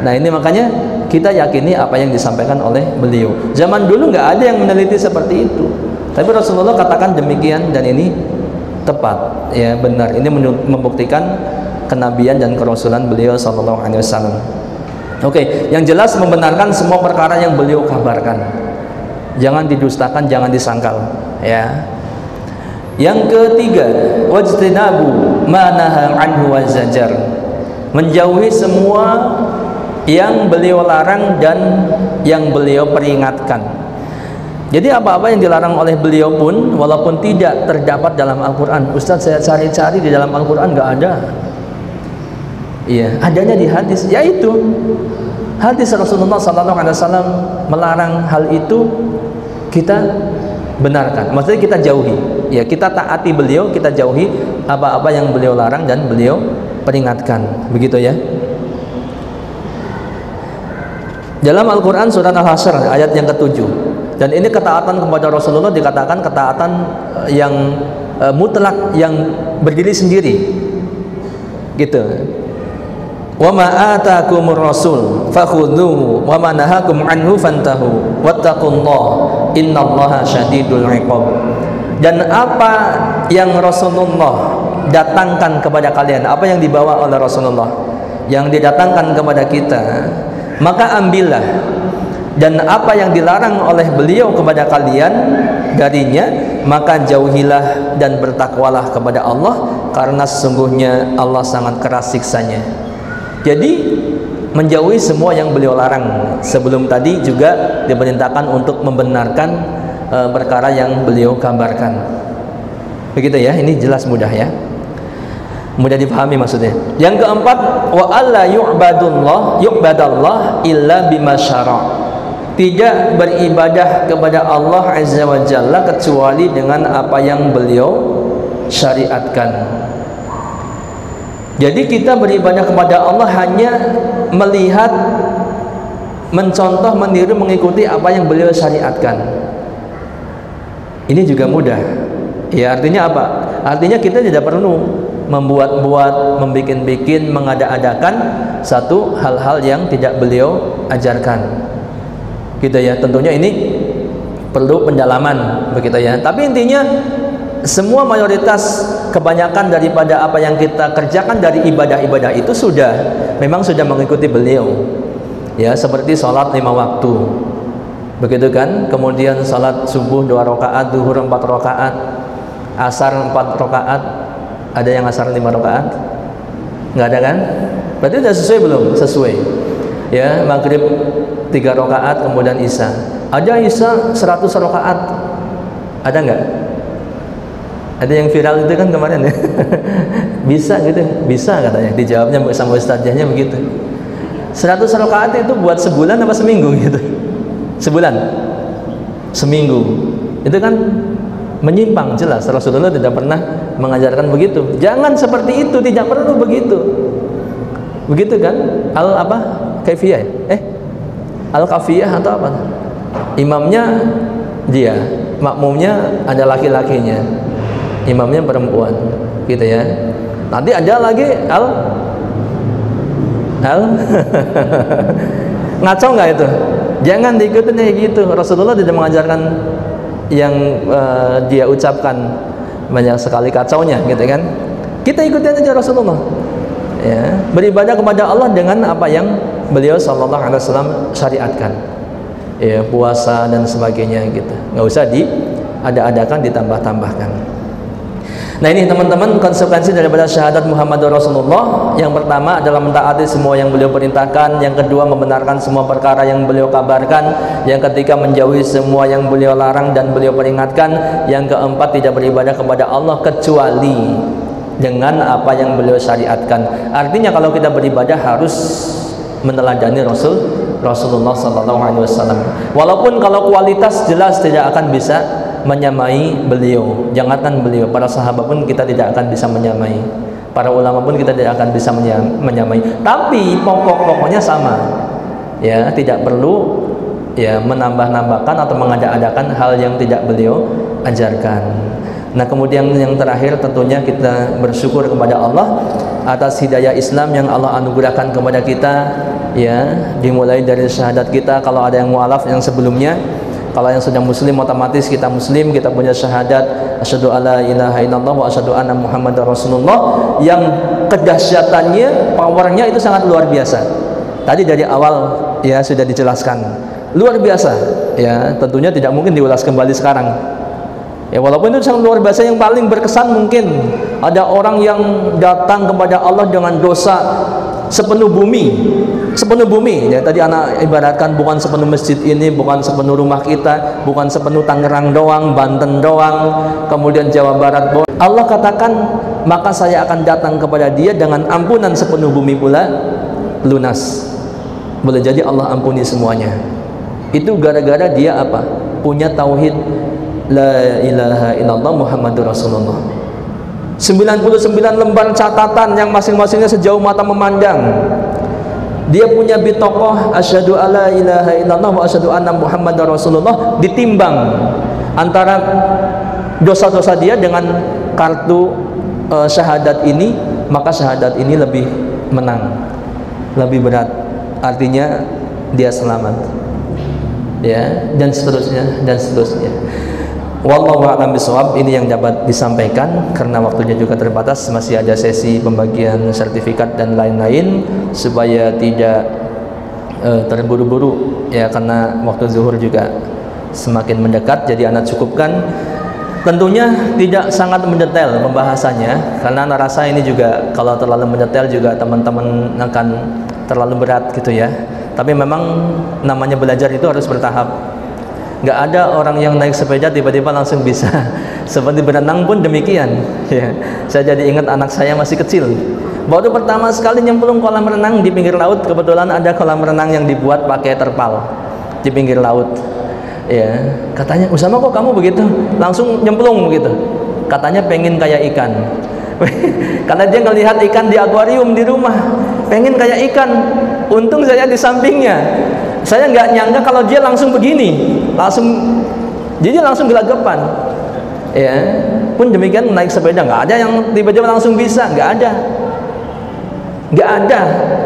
Nah ini makanya kita yakini apa yang disampaikan oleh beliau. Zaman dulu nggak ada yang meneliti seperti itu, tapi Rasulullah katakan demikian dan ini tepat, ya, benar. Ini membuktikan kenabian dan kerasulan beliau sallallahu alaihi wasallam. Oke, yang jelas membenarkan semua perkara yang beliau kabarkan. Jangan didustakan, jangan disangkal, ya. Yang ketiga, wajtinabu ma naha anhu wa zajar. Menjauhi semua yang beliau larang dan yang beliau peringatkan. Jadi apa-apa yang dilarang oleh beliau pun walaupun tidak terdapat dalam Al-Qur'an. Ustaz, saya cari-cari di dalam Al-Qur'an nggak ada. Iya, adanya di hadis, yaitu hadis Rasulullah SAW melarang hal itu, kita benarkan. Maksudnya kita jauhi, ya, kita taati beliau, kita jauhi apa-apa yang beliau larang dan beliau peringatkan, begitu ya. Dalam Al-Quran surat Al-Hasyr ayat yang ke-7, dan ini ketaatan kepada Rasulullah dikatakan ketaatan yang mutlak, yang berdiri sendiri, gitu. Wa ma atakumur rasul fakhudhuhu wa ma nahakum anhu fantahu wattaqullaha innallaha syadidul iqab. Dan apa yang Rasulullah datangkan kepada kalian, apa yang dibawa oleh Rasulullah yang didatangkan kepada kita, maka ambillah. Dan apa yang dilarang oleh beliau kepada kalian darinya, maka jauhilah dan bertakwalah kepada Allah, karena sesungguhnya Allah sangat keras siksanya. Jadi menjauhi semua yang beliau larang. Sebelum tadi juga diperintahkan untuk membenarkan perkara yang beliau kabarkan. Begitu ya, ini jelas mudah ya, mudah dipahami maksudnya. Yang keempat, wa alla yu'badallah illa bima syara'. Tidak beribadah kepada Allah Azza wa Jalla kecuali dengan apa yang beliau syariatkan. Jadi kita beribadah kepada Allah hanya melihat, mencontoh, meniru, mengikuti apa yang beliau syariatkan. Ini juga mudah. Ya, artinya apa? Artinya kita tidak perlu membuat-buat, membikin-bikin, mengada-adakan satu hal-hal yang tidak beliau ajarkan. Gitu ya. Tentunya ini perlu pendalaman, begitu ya. Tapi intinya semua mayoritas, kebanyakan daripada apa yang kita kerjakan dari ibadah-ibadah itu memang sudah mengikuti beliau, ya, seperti sholat 5 waktu, begitu kan. Kemudian sholat subuh 2 rakaat, zuhur 4 rakaat, asar 4 rakaat. Ada yang asar 5 rakaat? Nggak ada kan? Berarti sudah sesuai belum? Sesuai, ya. Maghrib 3 rakaat, kemudian isya. Ada isya 100 rakaat, ada nggak? Ada yang viral itu kan kemarin ya. Bisa gitu, bisa katanya. Dijawabnya sama ustadznya begitu. 100 rakaat itu buat sebulan apa seminggu gitu? Sebulan? Seminggu. Itu kan menyimpang jelas. Rasulullah tidak pernah mengajarkan begitu. Jangan seperti itu, tidak perlu begitu. Begitu kan? Kaifiyah? Al-kafiyah atau apa? Imamnya dia makmumnya ada laki-lakinya, imamnya perempuan, gitu ya. Nanti ada lagi ngaco nggak itu? Jangan diikutin kayak gitu. Rasulullah tidak mengajarkan yang dia ucapkan, banyak sekali kacaunya, gitu kan? Kita ikutin aja Rasulullah. Ya, beribadah kepada Allah dengan apa yang beliau sallallahu alaihi wasallam syariatkan. Ya, puasa dan sebagainya gitu. Nggak usah diada-adakan, ditambah-tambahkan. Nah, ini teman-teman konsekuensi daripada syahadat Muhammadur Rasulullah. Yang pertama adalah mentaati semua yang beliau perintahkan. Yang kedua membenarkan semua perkara yang beliau kabarkan. Yang ketiga menjauhi semua yang beliau larang dan beliau peringatkan. Yang keempat tidak beribadah kepada Allah kecuali dengan apa yang beliau syariatkan. Artinya kalau kita beribadah harus meneladani Rasulullah SAW. Walaupun kalau kualitas jelas tidak akan bisa menyamai beliau, jangankan beliau, para sahabat pun kita tidak akan bisa menyamai, para ulama pun kita tidak akan bisa menyamai. Tapi pokok-pokoknya sama, ya, tidak perlu ya menambah-nambahkan atau mengada-adakan hal yang tidak beliau ajarkan. Nah, kemudian yang terakhir tentunya kita bersyukur kepada Allah atas hidayah Islam yang Allah anugerahkan kepada kita, ya, dimulai dari syahadat kita. Kalau ada yang mualaf yang sebelumnya, kalau yang sudah muslim otomatis kita muslim, kita punya syahadat asyhadu alla ilaha illallah wa asyhadu anna muhammadar rasulullah, yang kedahsyatannya, powernya itu sangat luar biasa. Tadi dari awal ya sudah dijelaskan, luar biasa, ya, tentunya tidak mungkin diulas kembali sekarang. Ya, walaupun itu sangat luar biasa, yang paling berkesan mungkin ada orang yang datang kepada Allah dengan dosa sepenuh bumi, ya. Tadi anak ibaratkan bukan sepenuh masjid ini, bukan sepenuh rumah kita, bukan sepenuh Tangerang doang, Banten doang, kemudian Jawa Barat. Allah katakan, maka saya akan datang kepada dia dengan ampunan sepenuh bumi pula lunas. Boleh jadi Allah ampuni semuanya. Itu gara-gara dia apa? Punya tauhid la ilaha illallah Muhammadur Rasulullah. 99 lembar catatan yang masing-masingnya sejauh mata memandang. Dia punya bitokoh asyhadu alla ilaha illallah wa asyhadu anna Muhammadar Rasulullah, ditimbang antara dosa-dosa dia dengan kartu syahadat ini, maka syahadat ini lebih menang, lebih berat. Artinya dia selamat. Ya, dan seterusnya dan seterusnya. Wallahu a'lam bishawab. Ini yang dapat disampaikan karena waktunya juga terbatas. Masih ada sesi pembagian sertifikat dan lain-lain, supaya tidak terburu-buru ya, karena waktu zuhur juga semakin mendekat. Jadi anak cukupkan. Tentunya tidak sangat mendetail pembahasannya, karena anak rasa ini juga kalau terlalu mendetail juga teman-teman akan terlalu berat gitu ya. Tapi memang namanya belajar itu harus bertahap. Nggak ada orang yang naik sepeda tiba-tiba langsung bisa. Seperti berenang pun demikian ya. Saya jadi ingat anak saya masih kecil, baru pertama sekali nyemplung kolam renang di pinggir laut. Kebetulan ada kolam renang yang dibuat pakai terpal di pinggir laut ya. Katanya, Usama kok kamu begitu langsung nyemplung begitu? Katanya pengen kayak ikan. Karena dia ngelihat ikan di akuarium di rumah, pengen kayak ikan. Untung saya di sampingnya. Saya nggak nyangka kalau dia langsung begini, jadi langsung gelagapan. Ya, pun demikian naik sepeda, nggak ada yang tiba-tiba langsung bisa, nggak ada.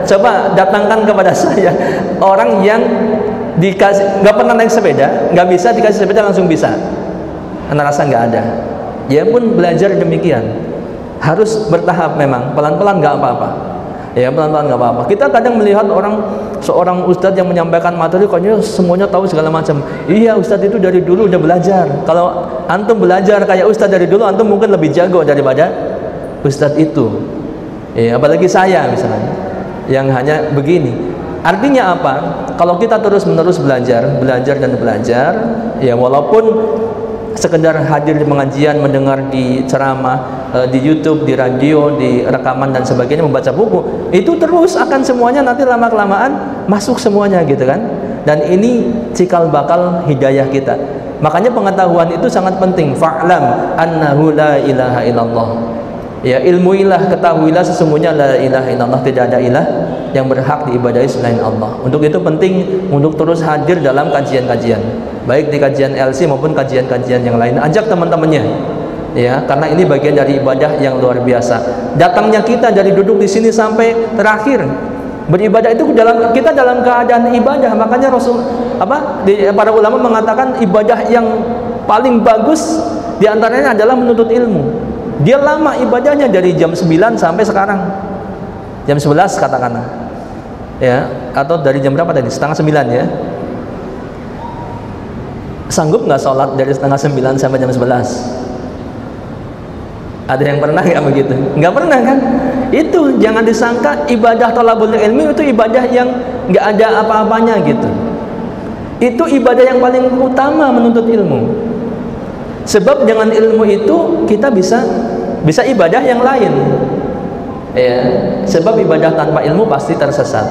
Coba datangkan kepada saya orang yang nggak pernah naik sepeda, nggak bisa dikasih sepeda langsung bisa. Anak rasa nggak ada. Dia pun belajar demikian. Harus bertahap memang, pelan-pelan nggak apa-apa. Ya, pelan-pelan nggak apa-apa. Kita kadang melihat seorang ustadz yang menyampaikan materi kayaknya semuanya tahu segala macam. Iya, ustadz itu dari dulu udah belajar. Kalau antum belajar kayak ustadz dari dulu, antum mungkin lebih jago daripada ustadz itu. Ya, apalagi saya misalnya yang hanya begini. Artinya apa? Kalau kita terus-menerus belajar dan belajar, ya walaupun sekedar hadir di pengajian, mendengar di ceramah, di YouTube, di radio, di rekaman dan sebagainya, membaca buku, itu terus akan semuanya nanti lama-kelamaan masuk semuanya gitu kan. Dan ini cikal bakal hidayah kita. Makanya pengetahuan itu sangat penting. Fa'lam annahu la ilaha illallah. Ya, ilmuilah, ketahuilah sesungguhnya la ilaha illallah, tidak ada ilah yang berhak diibadahi selain Allah. Untuk itu penting untuk terus hadir dalam kajian-kajian, baik di kajian LC maupun kajian-kajian yang lain. Ajak teman-temannya, ya, karena ini bagian dari ibadah yang luar biasa. Datangnya kita dari duduk di sini sampai terakhir beribadah itu kita dalam keadaan ibadah. Makanya para ulama mengatakan ibadah yang paling bagus diantaranya adalah menuntut ilmu. Dia lama ibadahnya dari jam 9 sampai sekarang jam 11 katakanlah, ya, atau dari jam berapa tadi, setengah 9 ya. Sanggup nggak sholat dari setengah 9 sampai jam 11? Ada yang pernah nggak begitu? Nggak pernah kan? Itu jangan disangka ibadah thalabul ilmi itu ibadah yang nggak ada apa-apanya gitu. Itu ibadah yang paling utama, menuntut ilmu. Sebab dengan ilmu itu kita bisa ibadah yang lain, ya. Sebab ibadah tanpa ilmu pasti tersesat.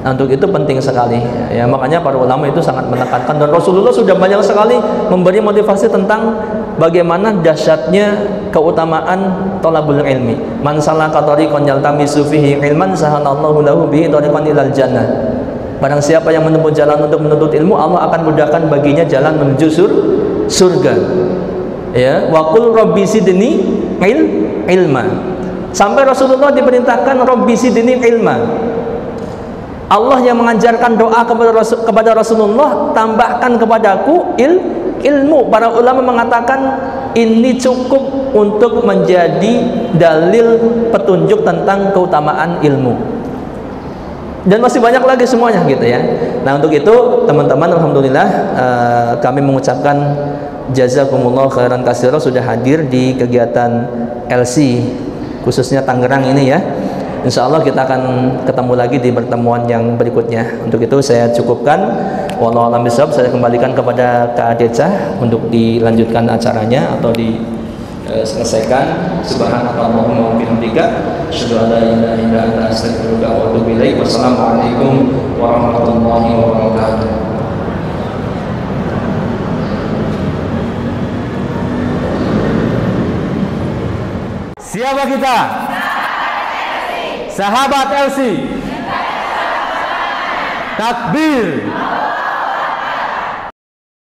Nah, untuk itu penting sekali, ya. Makanya para ulama itu sangat menekankan, dan Rasulullah sudah banyak sekali memberi motivasi tentang bagaimana dahsyatnya keutamaan thalabul ilmi. Man salaka thariqan yaltamisu fihi ilman sahalallahu lahu bihi thariqan ilal jannah. Barang siapa yang menempuh jalan untuk menuntut ilmu, Allah akan mudahkan baginya jalan menuju surga. Ya, wa qul rabbi zidni ilma. Sampai Rasulullah diperintahkan rabbi zidni ilma. Allah yang mengajarkan doa kepada Rasulullah, tambahkan kepadaku ilmu. Para ulama mengatakan ini cukup untuk menjadi dalil petunjuk tentang keutamaan ilmu. Dan masih banyak lagi semuanya gitu ya. Nah, untuk itu teman-teman, alhamdulillah kami mengucapkan jazakumullah khairan katsira sudah hadir di kegiatan LC khususnya Tangerang ini ya. Insya Allah kita akan ketemu lagi di pertemuan yang berikutnya. Untuk itu saya cukupkan. Wallahu a'lam bishawab. Saya kembalikan kepada Kak Deca untuk dilanjutkan acaranya atau selesaikan. Subhanallahumma wa bihamdika asyhadu an la ilaha illa anta astaghfiruka wa atubu ilaik. Wassalamualaikum warahmatullahi wabarakatuh. Siapa kita? Sahabat LC. Takbir.